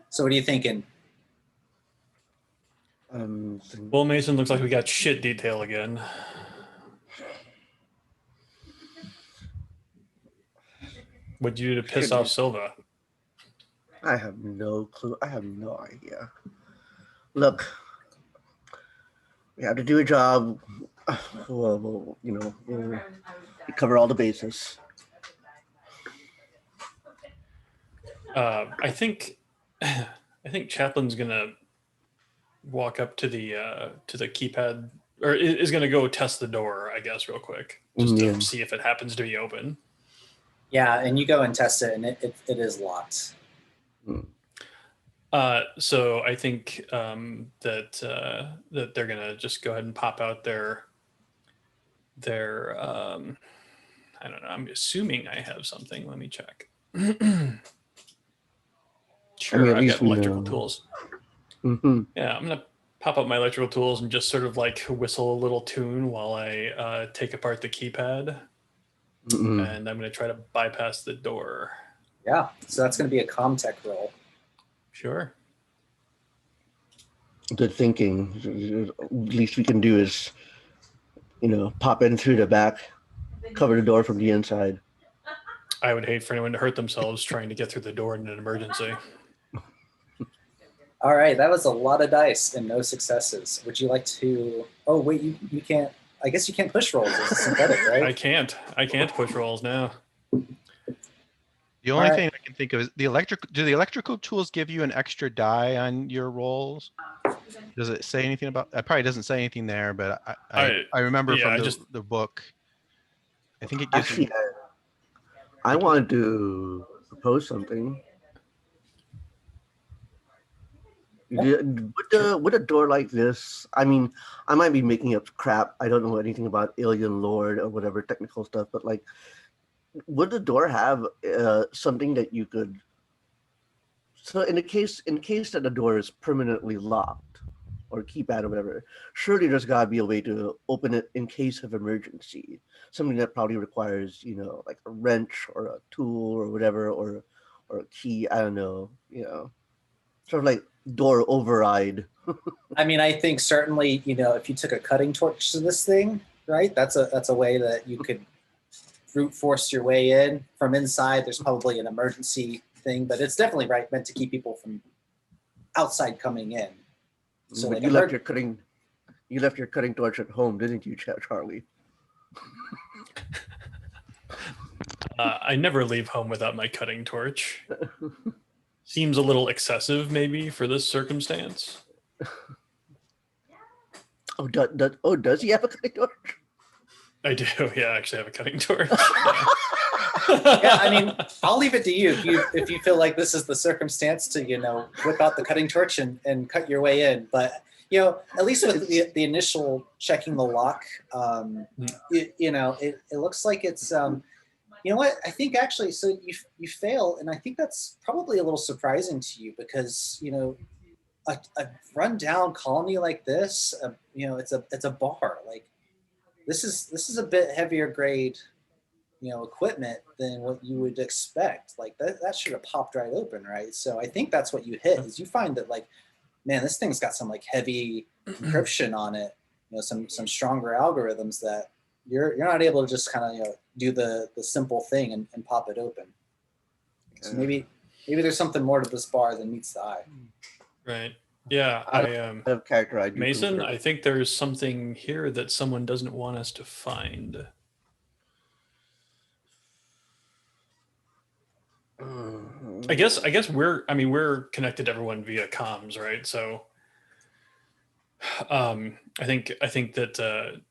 Speaker 1: So what are you thinking?
Speaker 5: Well, Mason, looks like we got shit detail again. What'd you do to piss off Silva?
Speaker 2: I have no clue. I have no idea. Look, we have to do a job. We'll cover all the bases.
Speaker 5: I think Chaplin's gonna walk up to the keypad, or is gonna go test the door, I guess, real quick, just to see if it happens to be open.
Speaker 1: Yeah, and you go and test it, and it is locked.
Speaker 5: So I think that they're gonna just go ahead and pop out their I don't know. I'm assuming I have something. Let me check.
Speaker 2: I mean,
Speaker 5: Sure,
Speaker 2: at
Speaker 5: I've
Speaker 2: least
Speaker 5: got
Speaker 2: we
Speaker 5: electrical
Speaker 2: know.
Speaker 5: tools.
Speaker 2: Hmm.
Speaker 5: Yeah, I'm gonna pop up my electrical tools and just sort of like whistle a little tune while I take apart the keypad,
Speaker 2: Hmm.
Speaker 5: and I'm gonna try to bypass the door.
Speaker 1: Yeah, so that's going to be a Comtech roll.
Speaker 5: Sure.
Speaker 2: Good thinking. Least we can do is, pop in through the back, cover the door from the inside.
Speaker 5: I would hate for anyone to hurt themselves trying to get through the door in an emergency.
Speaker 1: All right, that was a lot of dice and no successes. Would you like to? Oh wait, you can't. I guess you can't push rolls. It's a synthetic,
Speaker 5: I
Speaker 1: right?
Speaker 5: can't. I can't push rolls now.
Speaker 4: The only
Speaker 1: Alright.
Speaker 4: thing I can think of is do the electrical tools give you an extra die on your rolls? Does it say anything about? It probably doesn't say anything there, but I remember
Speaker 5: yeah,
Speaker 4: from
Speaker 5: I just
Speaker 4: the book. I think it gives
Speaker 2: Actually,
Speaker 4: you.
Speaker 2: I wanted to propose something. Would a door like this? I mean, I might be making up crap. I don't know anything about alien lore or whatever technical stuff, but like, would the door have something that you could? So in case that the door is permanently locked or keypad or whatever, surely there's gotta be a way to open it in case of emergency. Something that probably requires, like a wrench or a tool or whatever, or a key. I don't know. Sort of like door override.
Speaker 1: I mean, I think certainly, if you took a cutting torch to this thing, right? That's a way that you could brute force your way in from inside. There's probably an emergency thing, but it's definitely right meant to keep people from outside coming in. So
Speaker 2: But
Speaker 1: like
Speaker 2: you left your cutting torch at home, didn't you, Charlie?
Speaker 5: I never leave home without my cutting torch. Seems a little excessive, maybe, for this circumstance.
Speaker 2: Oh, does he have a cutting torch?
Speaker 5: I do. Yeah, I actually have a cutting torch.
Speaker 1: yeah, I mean, I'll leave it to you if you feel like this is the circumstance to whip out the cutting torch and cut your way in. But at least with the initial checking the lock, it looks like it's you know what? I think actually, so you fail, and I think that's probably a little surprising to you because a rundown colony like this, it's a bar. Like this is a bit heavier grade, equipment than what you would expect. Like that should have popped right open, right? So I think that's what you hit is you find that like, man, this thing's got some like heavy encryption on it, some stronger algorithms that you're not able to just kind of do the simple thing and pop it open. So maybe there's something more to this bar than meets the eye.
Speaker 5: Right. Yeah.
Speaker 2: Out of character, I do
Speaker 5: Mason,
Speaker 2: concur.
Speaker 5: I think there's something here that someone doesn't want us to find. I guess we're connected to everyone via comms, right? So I think that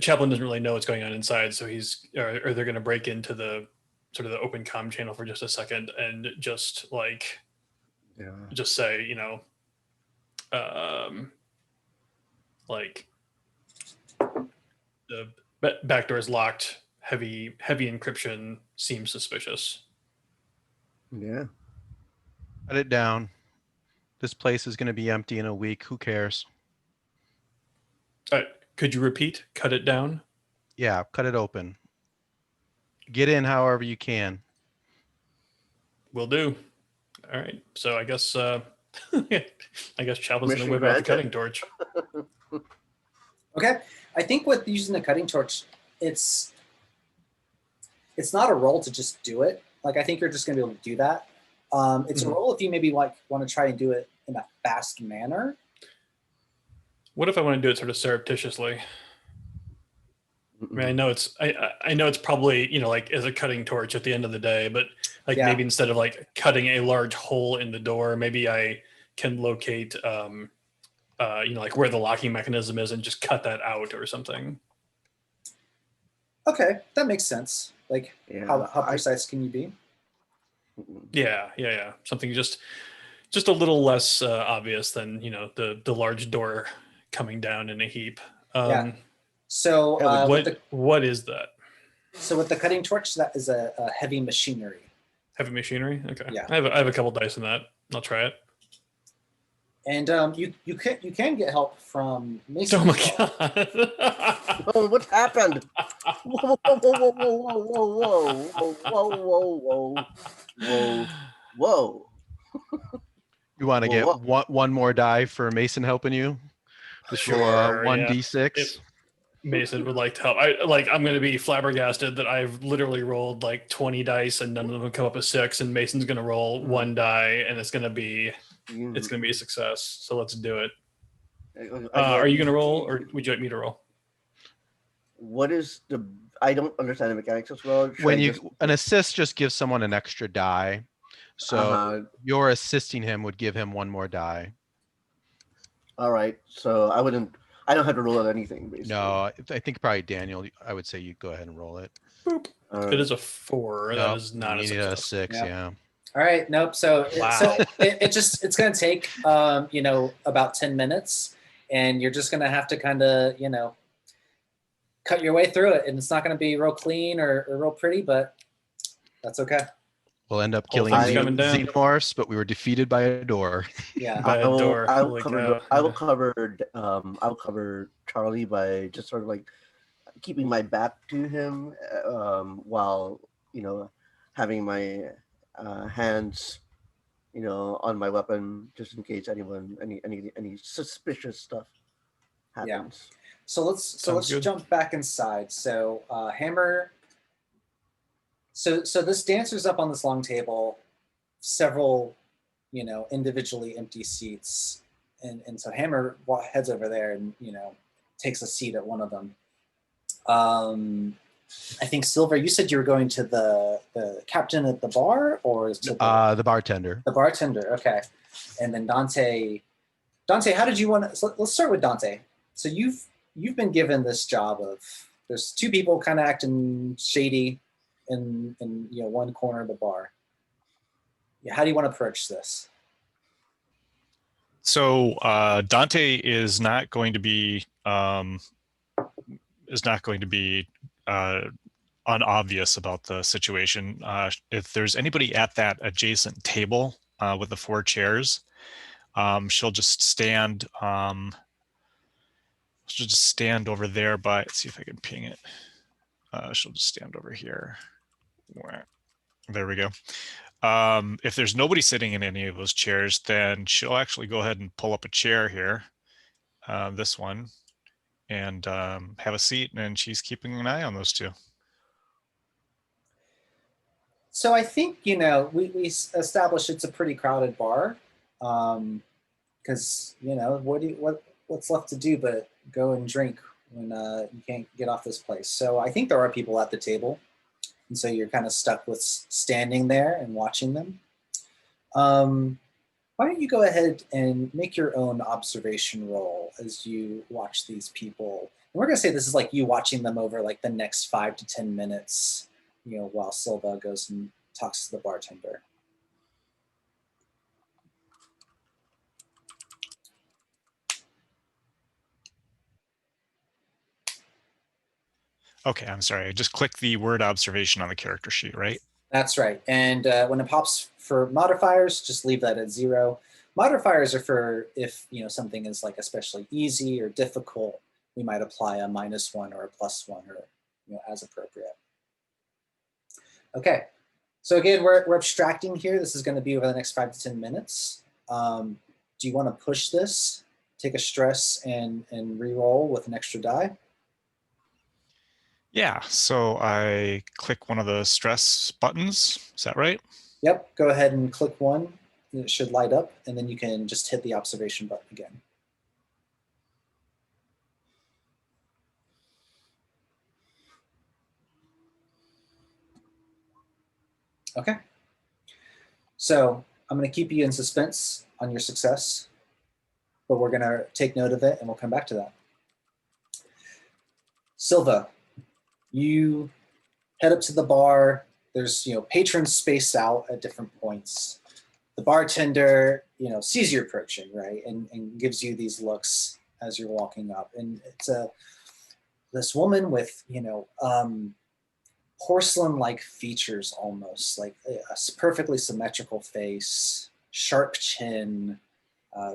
Speaker 5: Chaplin doesn't really know what's going on inside, so or they're going to break into the sort of the open comm channel for just a second and just like just say, like the back door is locked, heavy encryption seems suspicious.
Speaker 2: Yeah.
Speaker 4: Cut it down. This place is going to be empty in a week. Who cares?
Speaker 5: Could you repeat? Cut it down?
Speaker 4: Yeah, cut it open. Get in however you can.
Speaker 5: Will do. All right. So I guess Chaplin's going
Speaker 2: Mission
Speaker 5: to whip out the
Speaker 2: granted.
Speaker 5: cutting torch.
Speaker 1: Okay, I think with using the cutting torch, it's not a roll to just do it. Like I think you're just going to be able to do that. It's a roll if you maybe want to try and do it in a fast manner.
Speaker 5: What if I want to do it sort of surreptitiously? I mean, I know it's probably, like as a cutting torch at the end of the day, but like maybe instead of like cutting a large hole in the door, maybe I can locate, like where the locking mechanism is and just cut that out or something.
Speaker 1: Okay, that makes sense. Like how precise can you be?
Speaker 5: Yeah. Something just just a little less obvious than the large door coming down in a heap.
Speaker 1: Yeah. So
Speaker 5: What is that?
Speaker 1: So with the cutting torch, that is a heavy machinery.
Speaker 5: Heavy machinery. Okay.
Speaker 1: Yeah.
Speaker 5: I have a couple dice in that. I'll try it.
Speaker 1: And you can get help from Mason.
Speaker 5: Oh my
Speaker 1: as well.
Speaker 5: god!
Speaker 2: Oh, what happened? Whoa, whoa, whoa, whoa, whoa, whoa, whoa, whoa, whoa, whoa, whoa.
Speaker 4: You want to get one more die for Mason helping you? Just
Speaker 5: Sure,
Speaker 4: roll
Speaker 5: yeah.
Speaker 4: 1d6.
Speaker 5: If Mason would like to help, I'm going to be flabbergasted that I've literally rolled like 20 dice and none of them have come up as 6, and Mason's going to roll one die and it's going to be a success. So let's do it. Are you going to roll, or would you like me to roll?
Speaker 2: What is I don't understand the mechanics as well.
Speaker 4: An assist just gives someone an extra die. So your assisting him would give him one more die.
Speaker 2: All right. So I don't have to roll anything, basically.
Speaker 4: No, I think probably Daniel, I would say you go ahead and roll it.
Speaker 5: Boop. It is a 4.
Speaker 4: Nope,
Speaker 5: That is not
Speaker 4: you need a 6, yeah.
Speaker 1: All right, nope. So,
Speaker 5: Wow.
Speaker 1: It's going to take about 10 minutes, and you're just going to have to kind of cut your way through it, and it's not going to be real clean or real pretty, but that's okay.
Speaker 4: We'll end up killing xenomorphs, but we were defeated by a door.
Speaker 1: Yeah,
Speaker 5: by a door.
Speaker 2: I will cover Charlie by just sort of like keeping my back to him while having my hands on my weapon, just in case any suspicious stuff happens.
Speaker 1: Yeah. So let's jump back inside. So Hammer. So this dancer's up on this long table, several individually empty seats, and so Hammer heads over there and takes a seat at one of them. I think Silver, you said you were going to the captain at the bar, or to
Speaker 4: the bartender?
Speaker 1: The bartender, okay. And then Dante, how did you want to? So let's start with Dante. So you've been given this job of, there's 2 people kind of acting shady in one corner of the bar. How do you want to approach this?
Speaker 3: So Dante is not going to be unobvious about the situation. If there's anybody at that adjacent table with the 4 chairs, she'll just stand. She'll just stand over there. Let's see if I can ping it. She'll just stand over here. There we go. If there's nobody sitting in any of those chairs, then she'll actually go ahead and pull up a chair here, this one, and have a seat, and she's keeping an eye on those 2.
Speaker 1: So I think we established it's a pretty crowded bar, because what's left to do but go and drink when you can't get off this place. So I think there are people at the table, and so you're kind of stuck with standing there and watching them. Why don't you go ahead and make your own observation roll as you watch these people? And we're going to say this is like you watching them over like the next 5 to 10 minutes, while Silva goes and talks to the bartender.
Speaker 3: Okay, I'm sorry. I just clicked the word observation on the character sheet, right?
Speaker 1: That's right. And when it pops for modifiers, just leave that at 0. Modifiers are for if something is like especially easy or difficult, we might apply a -1 or a +1 or as appropriate. Okay. So again, we're abstracting here. This is going to be over the next 5 to 10 minutes. Do you want to push this, take a stress, and re-roll with an extra die?
Speaker 3: Yeah, so I click one of the stress buttons. Is that right?
Speaker 1: Yep, go ahead and click one. It should light up, and then you can just hit the observation button again. Okay. So I'm going to keep you in suspense on your success, but we're going to take note of it, and we'll come back to that. Silva, you head up to the bar. There's patrons spaced out at different points. the bartender, sees you approaching, right, and gives you these looks as you're walking up, and it's this woman with porcelain-like features, almost like a perfectly symmetrical face, sharp chin,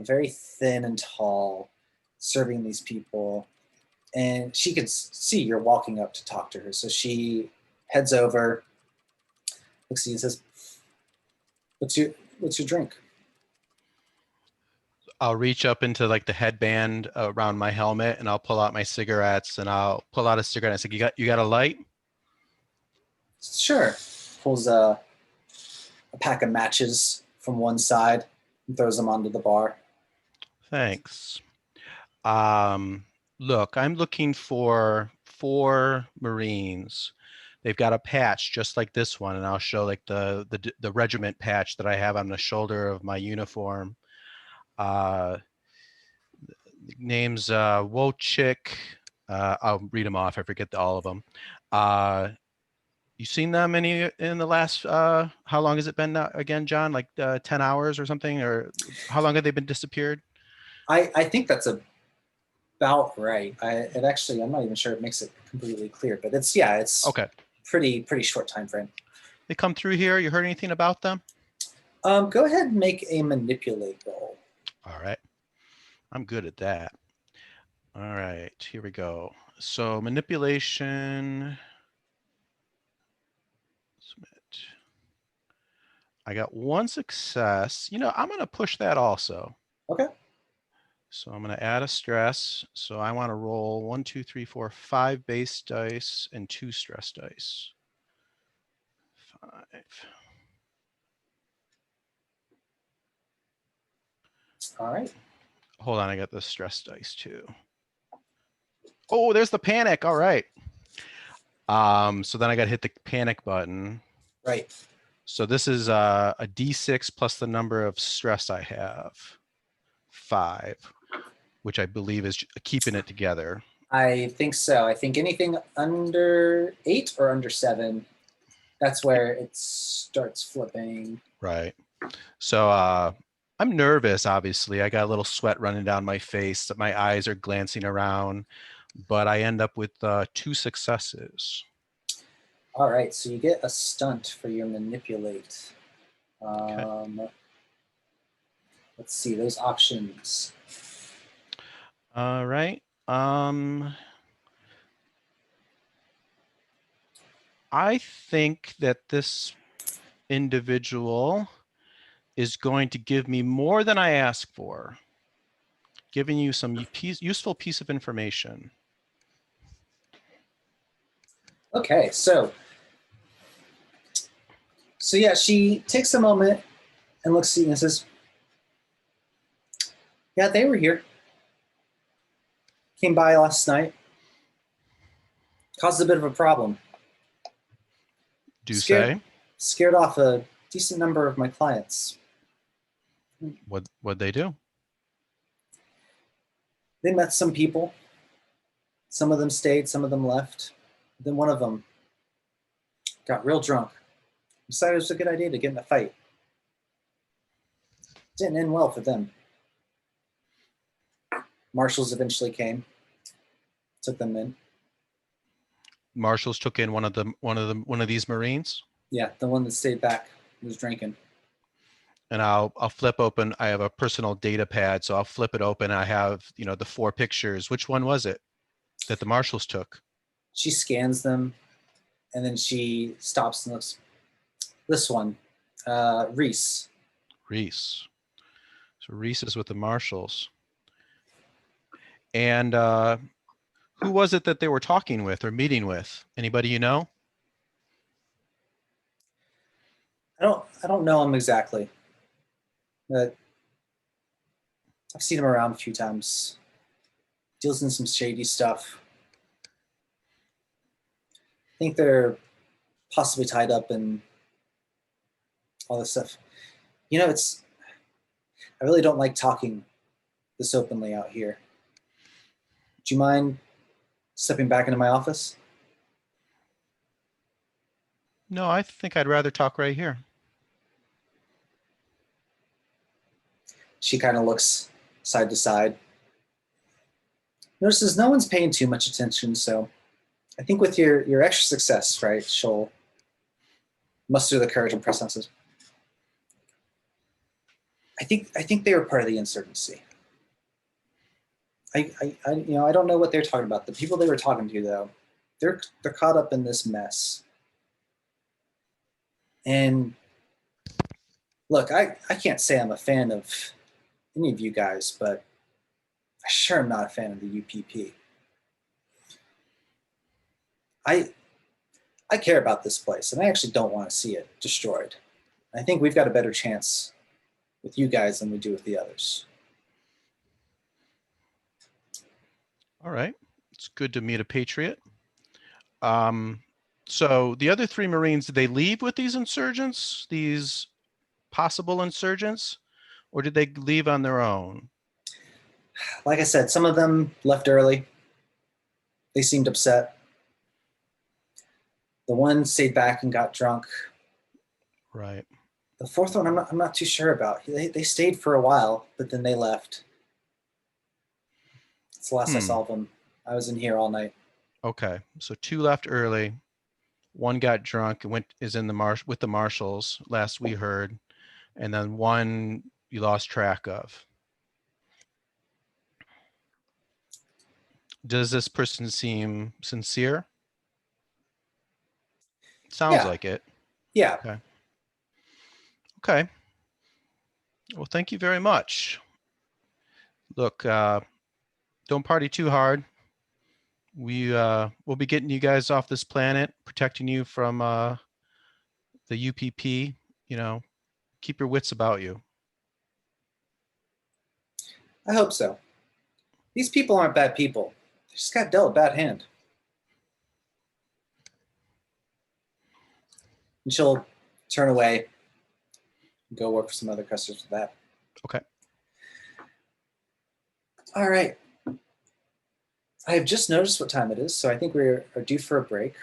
Speaker 1: very thin and tall, serving these people. And she can see you're walking up to talk to her. So she heads over, looks at you and says, what's your drink?
Speaker 4: I'll reach up into like the headband around my helmet, and I'll pull out my cigarettes, and I'll pull out a cigarette. And I say, you got a light?
Speaker 1: Sure. Pulls a pack of matches from one side and throws them onto the bar.
Speaker 4: Thanks. Look, I'm looking for 4 Marines. They've got a patch just like this one, and I'll show like the regiment patch that I have on the shoulder of my uniform. Names Wojcik. I'll read them off. I forget all of them. You seen them any in the last? How long has it been now, again, John? Like 10 hours or something, or how long have they been disappeared?
Speaker 1: I think that's about right. I'm not even sure it makes it completely clear, but it's
Speaker 4: Okay.
Speaker 1: Pretty short time frame.
Speaker 4: They come through here. You heard anything about them?
Speaker 1: Go ahead and make a manipulate roll.
Speaker 4: All right. I'm good at that. All right, here we go. So manipulation. Submit. I got 1 success. I'm going to push that also.
Speaker 1: Okay.
Speaker 4: So I'm going to add a stress. So I want to roll 1, 2, 3, 4, 5 base dice and 2 stress dice. 5.
Speaker 1: All right.
Speaker 4: Hold on, I got the stress dice too. Oh, there's the panic. All right. So then I got to hit the panic button.
Speaker 1: Right.
Speaker 4: So this is a D6 plus the number of stress I have, 5, which I believe is keeping it together.
Speaker 1: I think so. I think anything under 8 or under 7, that's where it starts flipping.
Speaker 4: Right. So I'm nervous, obviously. I got a little sweat running down my face. My eyes are glancing around, but I end up with 2 successes.
Speaker 1: All right. So you get a stunt for your manipulate.
Speaker 4: Okay.
Speaker 1: Let's see those options.
Speaker 4: All right. I think that this individual is going to give me more than I ask for, giving you some useful piece of information.
Speaker 1: Okay, so yeah, she takes a moment and looks at you and says, yeah, they were here. Came by last night. Caused a bit of a problem.
Speaker 4: Do say.
Speaker 1: Scared off a decent number of my clients.
Speaker 4: What'd they do?
Speaker 1: They met some people. Some of them stayed, some of them left. Then one of them got real drunk. Decided it was a good idea to get in a fight. Didn't end well for them. Marshals eventually came, took them in.
Speaker 4: Marshals took in one of these Marines.
Speaker 1: Yeah, the one that stayed back was drinking.
Speaker 4: And I'll flip open. I have a personal data pad, so I'll flip it open. I have the 4 pictures. Which one was it that the Marshals took?
Speaker 1: She scans them, and then she stops and looks. This one, Reese.
Speaker 4: Reese. So Reese is with the Marshals. And who was it that they were talking with or meeting with? Anybody you know?
Speaker 1: I don't know him exactly, but I've seen him around a few times. Deals in some shady stuff. I think they're possibly tied up in all this stuff. I really don't like talking this openly out here. Do you mind stepping back into my office?
Speaker 4: No, I think I'd rather talk right here.
Speaker 1: She kind of looks side to side. Notices no one's paying too much attention, so I think with your extra success, right, she'll muster the courage and press on. Says, I think they were part of the insurgency. I don't know what they're talking about. The people they were talking to, though, they're caught up in this mess. And look, I can't say I'm a fan of any of you guys, but I sure am not a fan of the UPP. I care about this place, and I actually don't want to see it destroyed. I think we've got a better chance with you guys than we do with the others.
Speaker 4: All right. It's good to meet a patriot. So the other 3 Marines, did they leave with these insurgents, these possible insurgents, or did they leave on their own?
Speaker 1: Like I said, some of them left early. They seemed upset. The one stayed back and got drunk.
Speaker 4: Right.
Speaker 1: The fourth one, I'm not too sure about. They stayed for a while, but then they left. It's the last I saw of them. I was in here all night.
Speaker 4: Okay, so 2 left early. 1 got drunk and is in the with the marshals, last we heard, and then 1 you lost track of. Does this person seem sincere? Sounds like it.
Speaker 1: Yeah.
Speaker 4: Okay. Okay. Well, thank you very much. Look, don't party too hard. We'll be getting you guys off this planet, protecting you from the UPP. You know, keep your wits about you.
Speaker 1: I hope so. These people aren't bad people. They just got dealt a bad hand. And she'll turn away and go work for some other customers with that.
Speaker 4: Okay.
Speaker 1: All right. I have just noticed what time it is, so I think we are due for a break.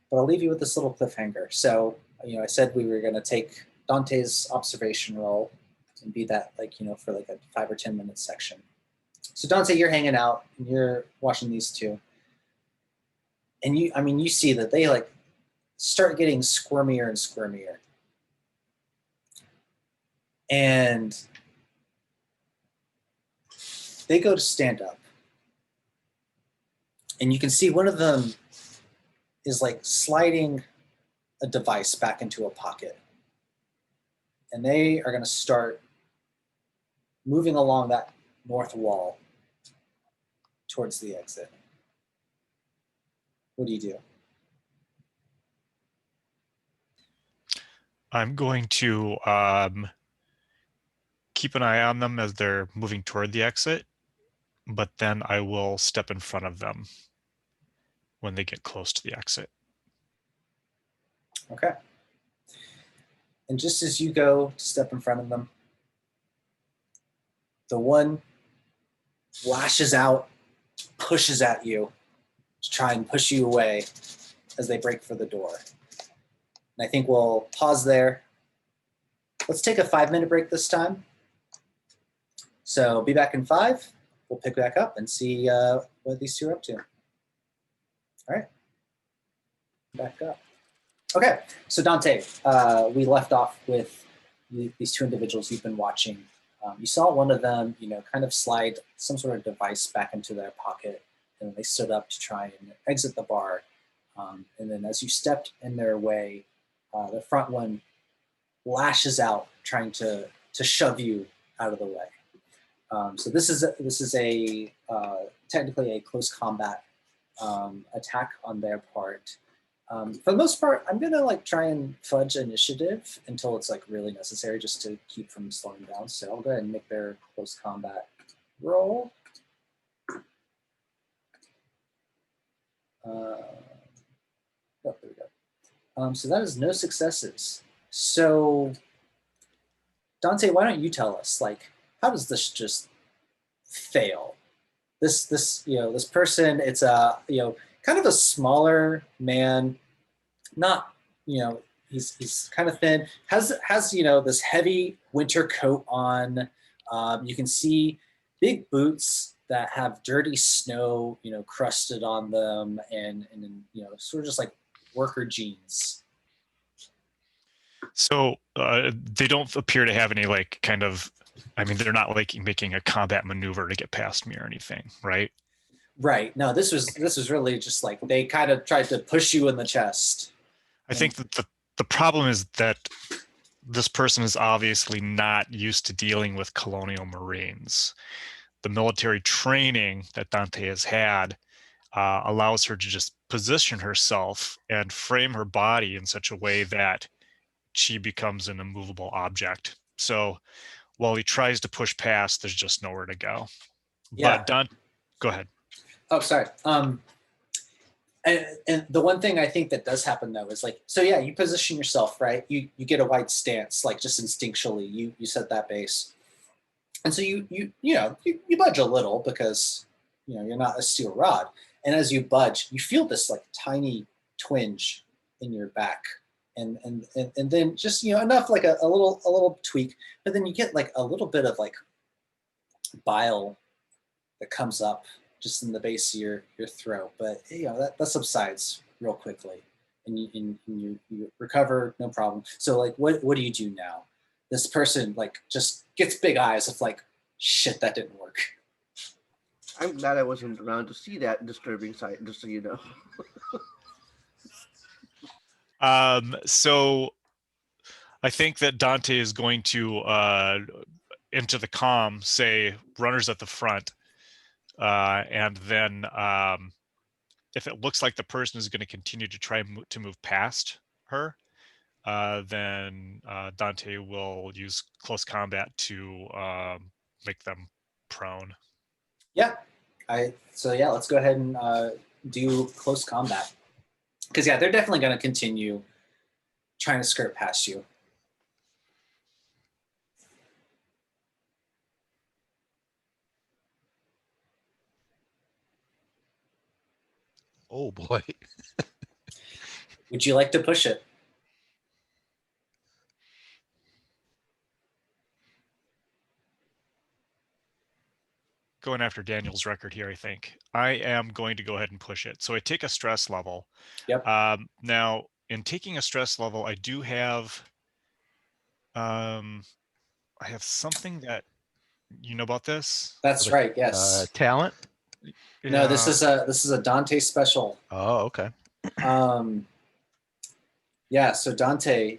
Speaker 1: But I'll leave you with this little cliffhanger. So, I said we were going to take Dante's observation roll and be that, for like a 5 or 10 minute section. So Dante, you're hanging out and you're watching these two. And you see that they start getting squirmier and squirmier. And they go to stand up. And you can see one of them is sliding a device back into a pocket. And they are going to start moving along that north wall towards the exit. What do you do?
Speaker 3: I'm going to keep an eye on them as they're moving toward the exit, but then I will step in front of them when they get close to the exit.
Speaker 1: Okay. And just as you go to step in front of them, the one lashes out, pushes at you to try and push you away as they break for the door. And I think we'll pause there. Let's take a 5-minute break this time. So be back in 5. We'll pick back up and see what these two are up to. All right. Back up. Okay, so Dante, we left off with these 2 individuals you've been watching. You saw one of them, kind of slide some sort of device back into their pocket, and they stood up to try and exit the bar. And then as you stepped in their way, the front one lashes out, trying to shove you out of the way. So this is a technically a close combat attack on their part. For the most part, I'm gonna try and fudge initiative until it's really necessary, just to keep from slowing down. So I'll go ahead and make their close combat roll. Oh, there we go. So that is no successes. So Dante, why don't you tell us, how does this just fail? This person, it's a kind of a smaller man, not he's kind of thin, has this heavy winter coat on, You can see big boots that have dirty snow, crusted on them, and sort of just like worker jeans.
Speaker 3: So they don't appear to have any like kind of, I mean, they're not like making a combat maneuver to get past me or anything, right?
Speaker 1: Right. No, this was really just like they kind of tried to push you in the chest.
Speaker 3: I think that the problem is that this person is obviously not used to dealing with colonial Marines. The military training that Dante has had allows her to just position herself and frame her body in such a way that she becomes an immovable object. So while he tries to push past, there's just nowhere to go.
Speaker 1: Yeah.
Speaker 3: But Dante, go ahead.
Speaker 1: Oh, sorry. And the one thing I think that does happen though is like, so yeah, you position yourself, right? You get a wide stance, like just instinctually, you set that base, and so you budge a little because you're not a steel rod, and as you budge, you feel this like tiny twinge in your back, and then just enough like a little tweak, but then you get like a little bit of like bile that comes up just in the base of your throat, but that subsides real quickly, and you recover, no problem. So like, what do you do now? This person like just gets big eyes of like, shit, that didn't work.
Speaker 2: I'm glad I wasn't around to see that disturbing sight, just so you know.
Speaker 3: So I think that Dante is going to into the comm say runners at the front. And then if it looks like the person is going to continue to try to move past her, then Dante will use close combat to make them prone.
Speaker 1: Yeah. Let's go ahead and do close combat. Because they're definitely going to continue trying to skirt past you.
Speaker 4: Oh boy.
Speaker 1: Would you like to push it?
Speaker 3: Going after Daniel's record here, I think. I am going to go ahead and push it. So I take a stress level.
Speaker 1: Yep.
Speaker 3: Now, in taking a stress level, I do have I have something that you know about this.
Speaker 1: That's right. Yes.
Speaker 4: Talent?
Speaker 1: No, this is a Dante special.
Speaker 4: Oh, okay.
Speaker 1: So Dante,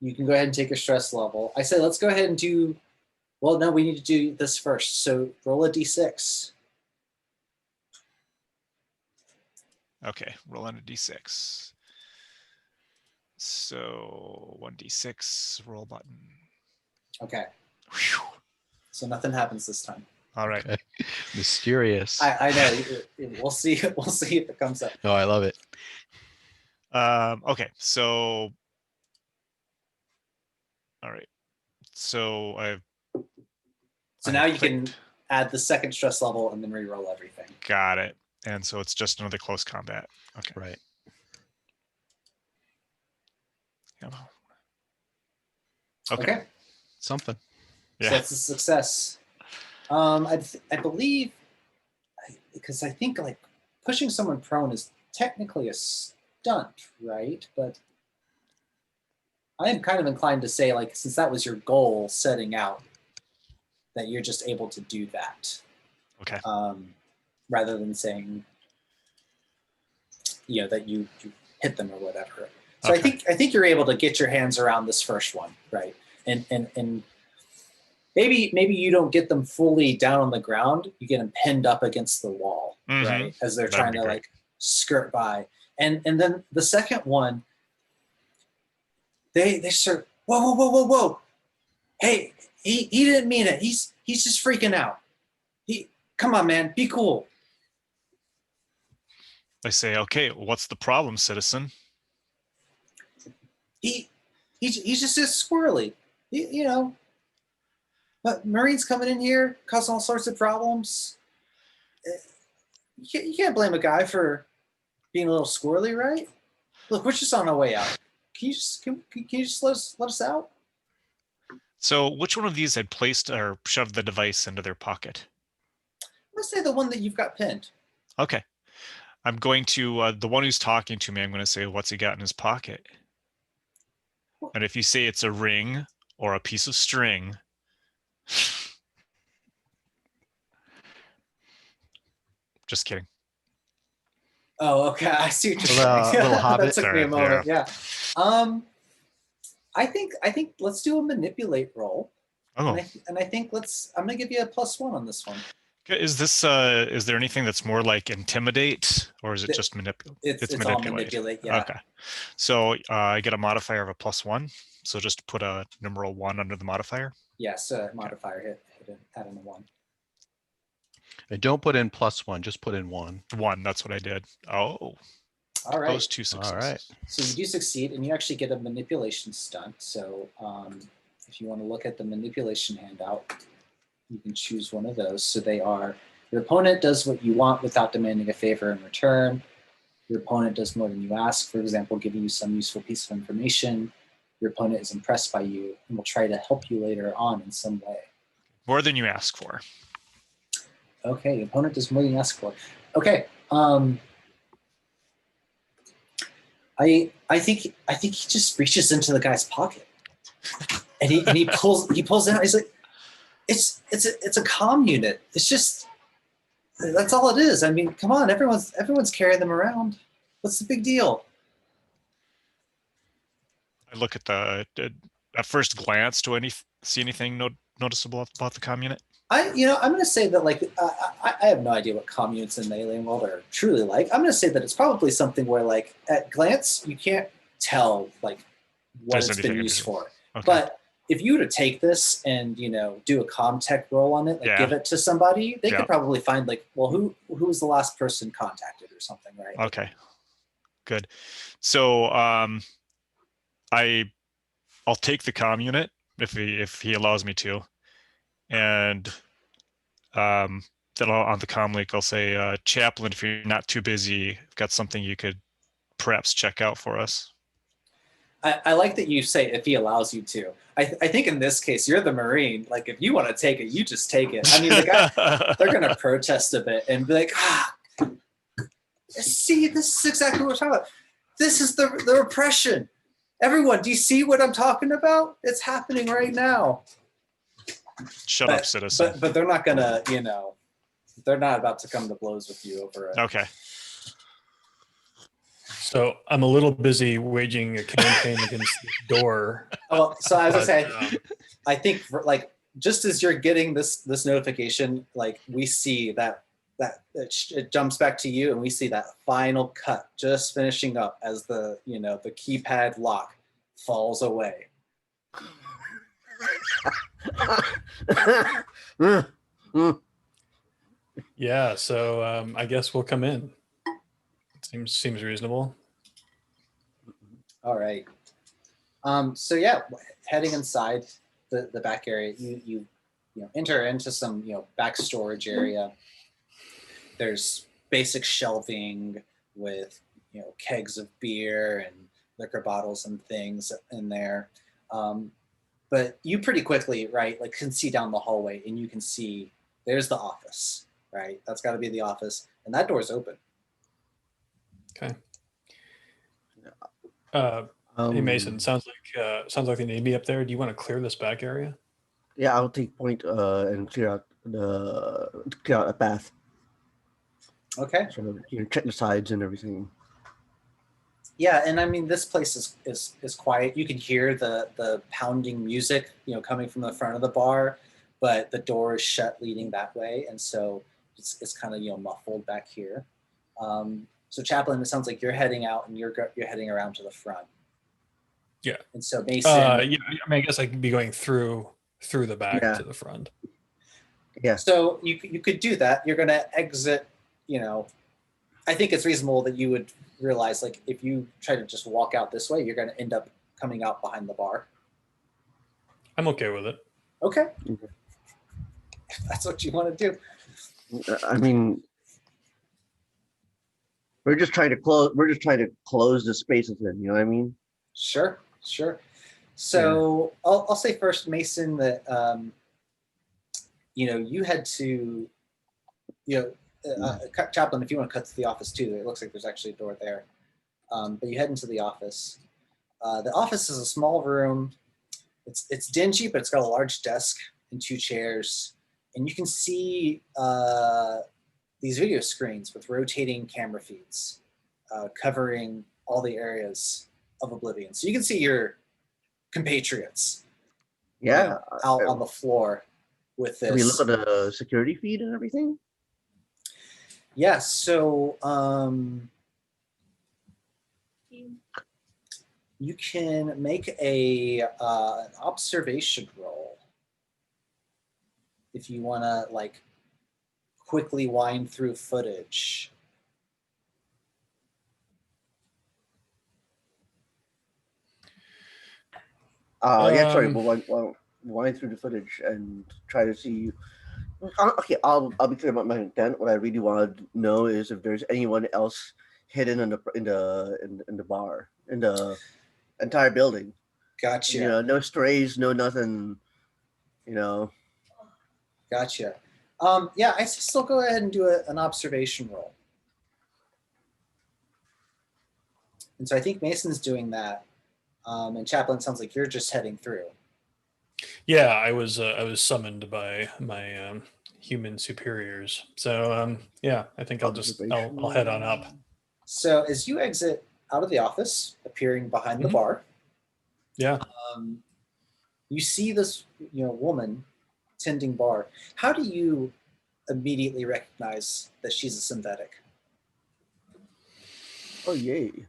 Speaker 1: you can go ahead and take your stress level. I say let's go ahead and do. Well, no, we need to do this first. So roll a d6.
Speaker 3: Okay, roll on a d6. So 1d6, roll button.
Speaker 1: Okay.
Speaker 3: Whew.
Speaker 1: So nothing happens this time.
Speaker 3: All right.
Speaker 4: Okay. Mysterious.
Speaker 1: I know. We'll see. We'll see if it comes up.
Speaker 4: Oh, I love it.
Speaker 3: Okay, so all right. So
Speaker 1: So now you can add the second stress level and then re-roll everything.
Speaker 3: Got it. And so it's just another close combat. Okay.
Speaker 4: Right.
Speaker 3: Yeah.
Speaker 1: Okay.
Speaker 4: Something.
Speaker 3: Yeah.
Speaker 1: So that's a success. I believe, because I think like pushing someone prone is technically a stunt, right? But I am kind of inclined to say, like, since that was your goal setting out, that you're just able to do that.
Speaker 3: Okay.
Speaker 1: Rather than saying, that you hit them or whatever. So
Speaker 3: Okay.
Speaker 1: I think you're able to get your hands around this first one, right? And maybe you don't get them fully down on the ground. You get them pinned up against the wall, right? As they're
Speaker 3: That'd
Speaker 1: trying
Speaker 3: be
Speaker 1: to
Speaker 3: great.
Speaker 1: like skirt by. And then the second one, they start, whoa. Hey, he didn't mean it. He's just freaking out. Come on, man, be cool.
Speaker 3: I say, okay, what's the problem, citizen?
Speaker 1: He's just squirrely, But Marines coming in here causing all sorts of problems. You can't blame a guy for being a little squirrely, right? Look, we're just on our way out. Can you just let us out?
Speaker 3: So which one of these had placed or shoved the device into their pocket?
Speaker 1: Let's say the one that you've got pinned.
Speaker 3: Okay. I'm going to, the one who's talking to me, I'm going to say, what's he got in his pocket? And if you say it's a ring or a piece of string, just kidding.
Speaker 1: Oh, okay. I see what you're
Speaker 4: Little-
Speaker 1: saying.
Speaker 4: little hobbit?
Speaker 1: That took me a
Speaker 3: Sorry,
Speaker 1: moment. Yeah. I think let's do a manipulate roll.
Speaker 3: Oh,
Speaker 1: And I think I'm gonna give you a +1 on this one.
Speaker 3: is there anything that's more like intimidate, or is it just manipulate?
Speaker 1: It's all manipulate. Yeah.
Speaker 3: Okay. So I get a modifier of a +1. So just put a numeral 1 under the modifier.
Speaker 1: Yes. Modifier hit add in a 1.
Speaker 4: And don't put in +1, just put in 1.
Speaker 3: 1, that's what I did. Oh,
Speaker 1: All right.
Speaker 3: those 2 successes.
Speaker 4: All right.
Speaker 1: So you do succeed, and you actually get a manipulation stunt. So if you want to look at the manipulation handout, you can choose one of those. So they are: your opponent does what you want without demanding a favor in return. Your opponent does more than you ask, for example, giving you some useful piece of information. Your opponent is impressed by you and will try to help you later on in some way.
Speaker 3: More than you ask for.
Speaker 1: Okay, your opponent does more than you ask for. Okay. I think he just reaches into the guy's pocket, and he pulls it out. He's like, it's a comm unit. It's just, that's all it is. I mean, come on, everyone's carrying them around. What's the big deal?
Speaker 3: I look at at first glance. Do I see anything noticeable about the comm unit?
Speaker 1: I'm going to say that, like, I have no idea what comm units in the alien world are truly like. I'm going to say that it's probably something where, like, at glance, you can't tell, like, what
Speaker 3: There's
Speaker 1: it's been
Speaker 3: anything
Speaker 1: used for.
Speaker 3: Okay.
Speaker 1: But if you were to take this and, do a comm tech roll on it, like,
Speaker 3: Yeah.
Speaker 1: give it to somebody, they
Speaker 3: Yeah.
Speaker 1: could probably find, like, well, who was the last person contacted or something, right?
Speaker 3: Okay. Good. So I'll take the comm unit if he allows me to, and then on the comm link I'll say, Chaplain, if you're not too busy, I've got something you could perhaps check out for us.
Speaker 1: I like that you say if he allows you to. I think in this case, you're the Marine. Like, if you want to take it, you just take it. I mean, the guy, they're going to protest a bit and be like, see, this is exactly what we're talking about. This is the repression. Everyone, do you see what I'm talking about? It's happening right now.
Speaker 3: Shut up, citizen.
Speaker 1: But they're not going to, they're not about to come to blows with you over it.
Speaker 3: Okay.
Speaker 5: So I'm a little busy waging a campaign against this door.
Speaker 1: Well, so as I
Speaker 5: But,
Speaker 1: say, I think just as you're getting this notification, like, we see that it jumps back to you, and we see that final cut just finishing up as the the keypad lock falls away.
Speaker 5: yeah, so I guess we'll come in. Seems reasonable.
Speaker 1: All right. So yeah, heading inside the back area, you enter into some back storage area. There's basic shelving with kegs of beer and liquor bottles and things in there. But you pretty quickly, right, like, can see down the hallway, and you can see there's the office, right? That's got to be the office, and that door's open.
Speaker 5: Okay. Hey Mason, sounds like they need me up there. Do you want to clear this back area?
Speaker 2: Yeah, I'll take point and clear out a path.
Speaker 1: Okay.
Speaker 2: So check the sides and everything.
Speaker 1: Yeah, and I mean, this place is quiet. You can hear the pounding music, coming from the front of the bar, but the door is shut leading that way, and so it's kind of muffled back here. So Chaplain, it sounds like you're heading out, and you're heading around to the front.
Speaker 5: Yeah.
Speaker 1: And so Mason.
Speaker 5: Yeah, I mean, I guess I could be going through the back to the front.
Speaker 2: Yeah.
Speaker 1: So you could do that. You're going to exit. I think it's reasonable that you would realize, like, if you try to just walk out this way, you're going to end up coming out behind the bar.
Speaker 5: I'm okay with it.
Speaker 1: Okay. If that's what you want to do.
Speaker 2: I mean, we're just trying to close the spaces in. You know what I mean?
Speaker 1: Sure. So I'll say first, Mason, that you had to, Chaplain, if you want to cut to the office too, it looks like there's actually a door there. But you head into the office. The office is a small room. It's dingy, but it's got a large desk and 2 chairs, and you can see these video screens with rotating camera feeds covering all the areas of Oblivion. So you can see your compatriots out on the floor with this.
Speaker 2: Can we look at the security feed and everything?
Speaker 1: Yes, so you can make an observation roll if you want to like quickly wind through footage.
Speaker 2: We'll wind through the footage and try to see. Okay, I'll be clear about my intent. What I really want to know is if there's anyone else hidden in the bar, in the entire building.
Speaker 1: Gotcha.
Speaker 2: No strays, no nothing.
Speaker 1: Gotcha. Yeah, I still go ahead and do an observation roll. And so I think Mason's doing that. And Chaplain, sounds like you're just heading through.
Speaker 5: Yeah, I was summoned by my human superiors. So yeah, I think I'll head on up.
Speaker 1: So as you exit out of the office, appearing behind the bar, you see this woman tending bar. How do you immediately recognize that she's a synthetic?
Speaker 2: Oh yay!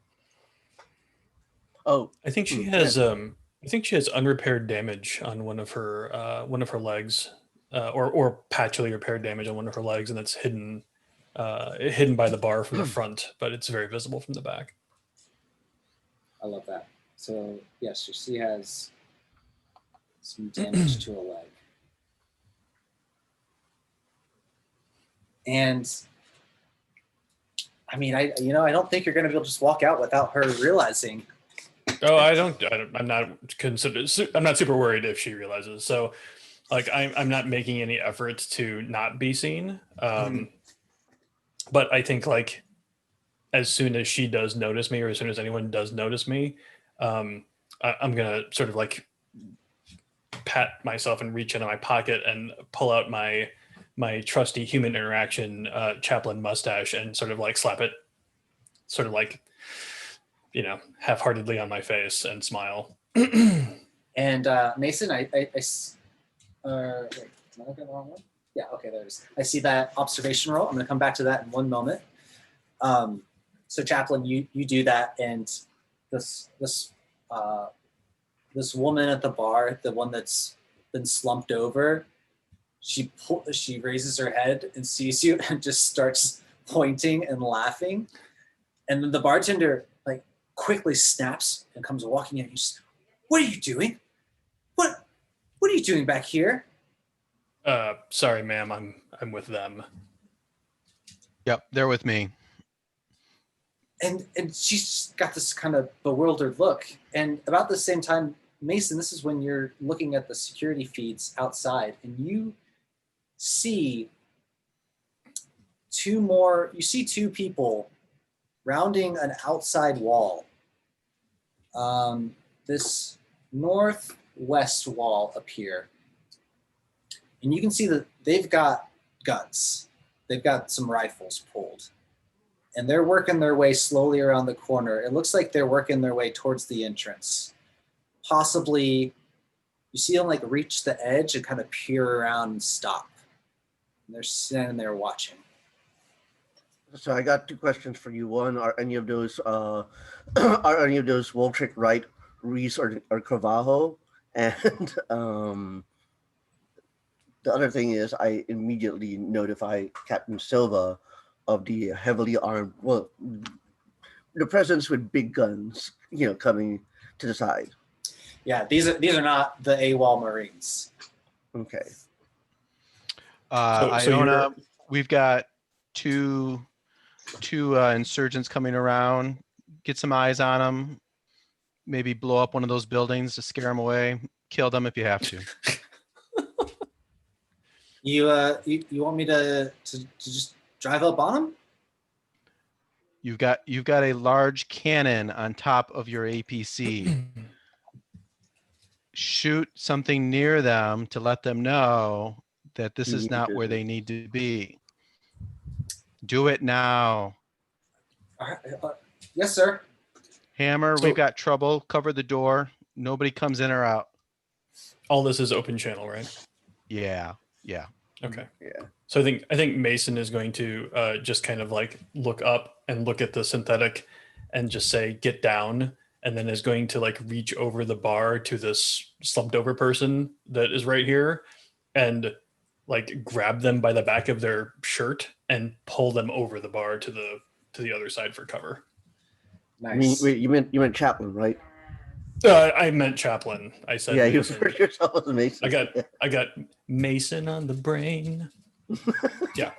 Speaker 2: Oh,
Speaker 5: I think she has unrepaired damage on one of her legs, or patchily repaired damage on one of her legs, and it's hidden by the bar from the front, but it's very visible from the back.
Speaker 1: I love that. So yes, she has some damage to a leg, and I mean, I don't think you're going to be able to just walk out without her realizing.
Speaker 5: Oh, I'm not super worried if she realizes. So, like, I'm not making any efforts to not be seen. But I think like, as soon as she does notice me, or as soon as anyone does notice me, I'm gonna sort of like pat myself and reach into my pocket and pull out my trusty human interaction chaplain mustache and sort of like slap it, sort of like, half-heartedly on my face and smile.
Speaker 1: And Mason, wait, am I looking at the wrong one? Yeah, okay, there it is. I see that observation roll. I'm going to come back to that in one moment. So Chaplain, you do that, and this woman at the bar, the one that's been slumped over, she raises her head and sees you and just starts pointing and laughing. And then the bartender like quickly snaps and comes walking in. He's, "What are you doing? What are you doing back here?"
Speaker 5: Sorry, ma'am. I'm with them.
Speaker 4: Yep, they're with me.
Speaker 1: And she's got this kind of bewildered look. And about the same time, Mason, this is when you're looking at the security feeds outside, and you see two people rounding an outside wall. This northwest wall up here. And you can see that they've got guns. They've got some rifles pulled. And they're working their way slowly around the corner. It looks like they're working their way towards the entrance. Possibly, you see them like reach the edge and kind of peer around and stop. And they're standing there watching.
Speaker 2: So I got 2 questions for you. One, are any of those Woltrick, Wright, Reese, or Carvalho? And the other thing is, I immediately notify Captain Silva of the heavily armed, the presence with big guns, coming to the side.
Speaker 1: Yeah, these are not the AWOL Marines.
Speaker 2: Okay.
Speaker 4: Iona, we've got two insurgents coming around. Get some eyes on them. maybe blow up one of those buildings to scare them away. Kill them if you have to.
Speaker 1: You want me to just drive up on them?
Speaker 4: You've got a large cannon on top of your APC. Shoot something near them to let them know that this is not where they need to be. Do it now.
Speaker 1: All right, yes, sir.
Speaker 4: Hammer,
Speaker 5: So-
Speaker 4: we've got trouble. Cover the door. Nobody comes in or out.
Speaker 5: All this is open channel, right?
Speaker 4: Yeah.
Speaker 5: Okay.
Speaker 2: Yeah.
Speaker 5: So I think Mason is going to just kind of like look up and look at the synthetic and just say, get down. And then is going to like reach over the bar to this slumped over person that is right here and like grab them by the back of their shirt and pull them over the bar to the other side for cover.
Speaker 1: Nice.
Speaker 2: You meant Chaplin, right?
Speaker 5: I meant Chaplin. I said
Speaker 2: Yeah, you
Speaker 5: Mason.
Speaker 2: referred to yourself as Mason.
Speaker 5: I got Mason on the brain. Yeah.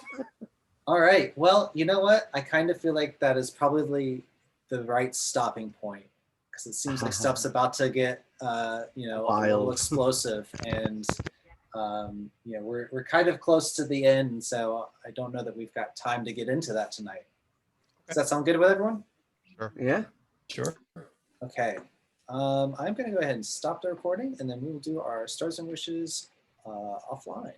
Speaker 1: All right. Well, you know what? I kind of feel like that is probably the right stopping point because it seems like stuff's about to get, a little
Speaker 2: Wild.
Speaker 1: explosive, and we're kind of close to the end, so I don't know that we've got time to get into that tonight. Does that sound good with everyone?
Speaker 2: Yeah.
Speaker 5: Sure.
Speaker 1: Okay. I'm going to go ahead and stop the recording, and then we will do our stars and wishes offline.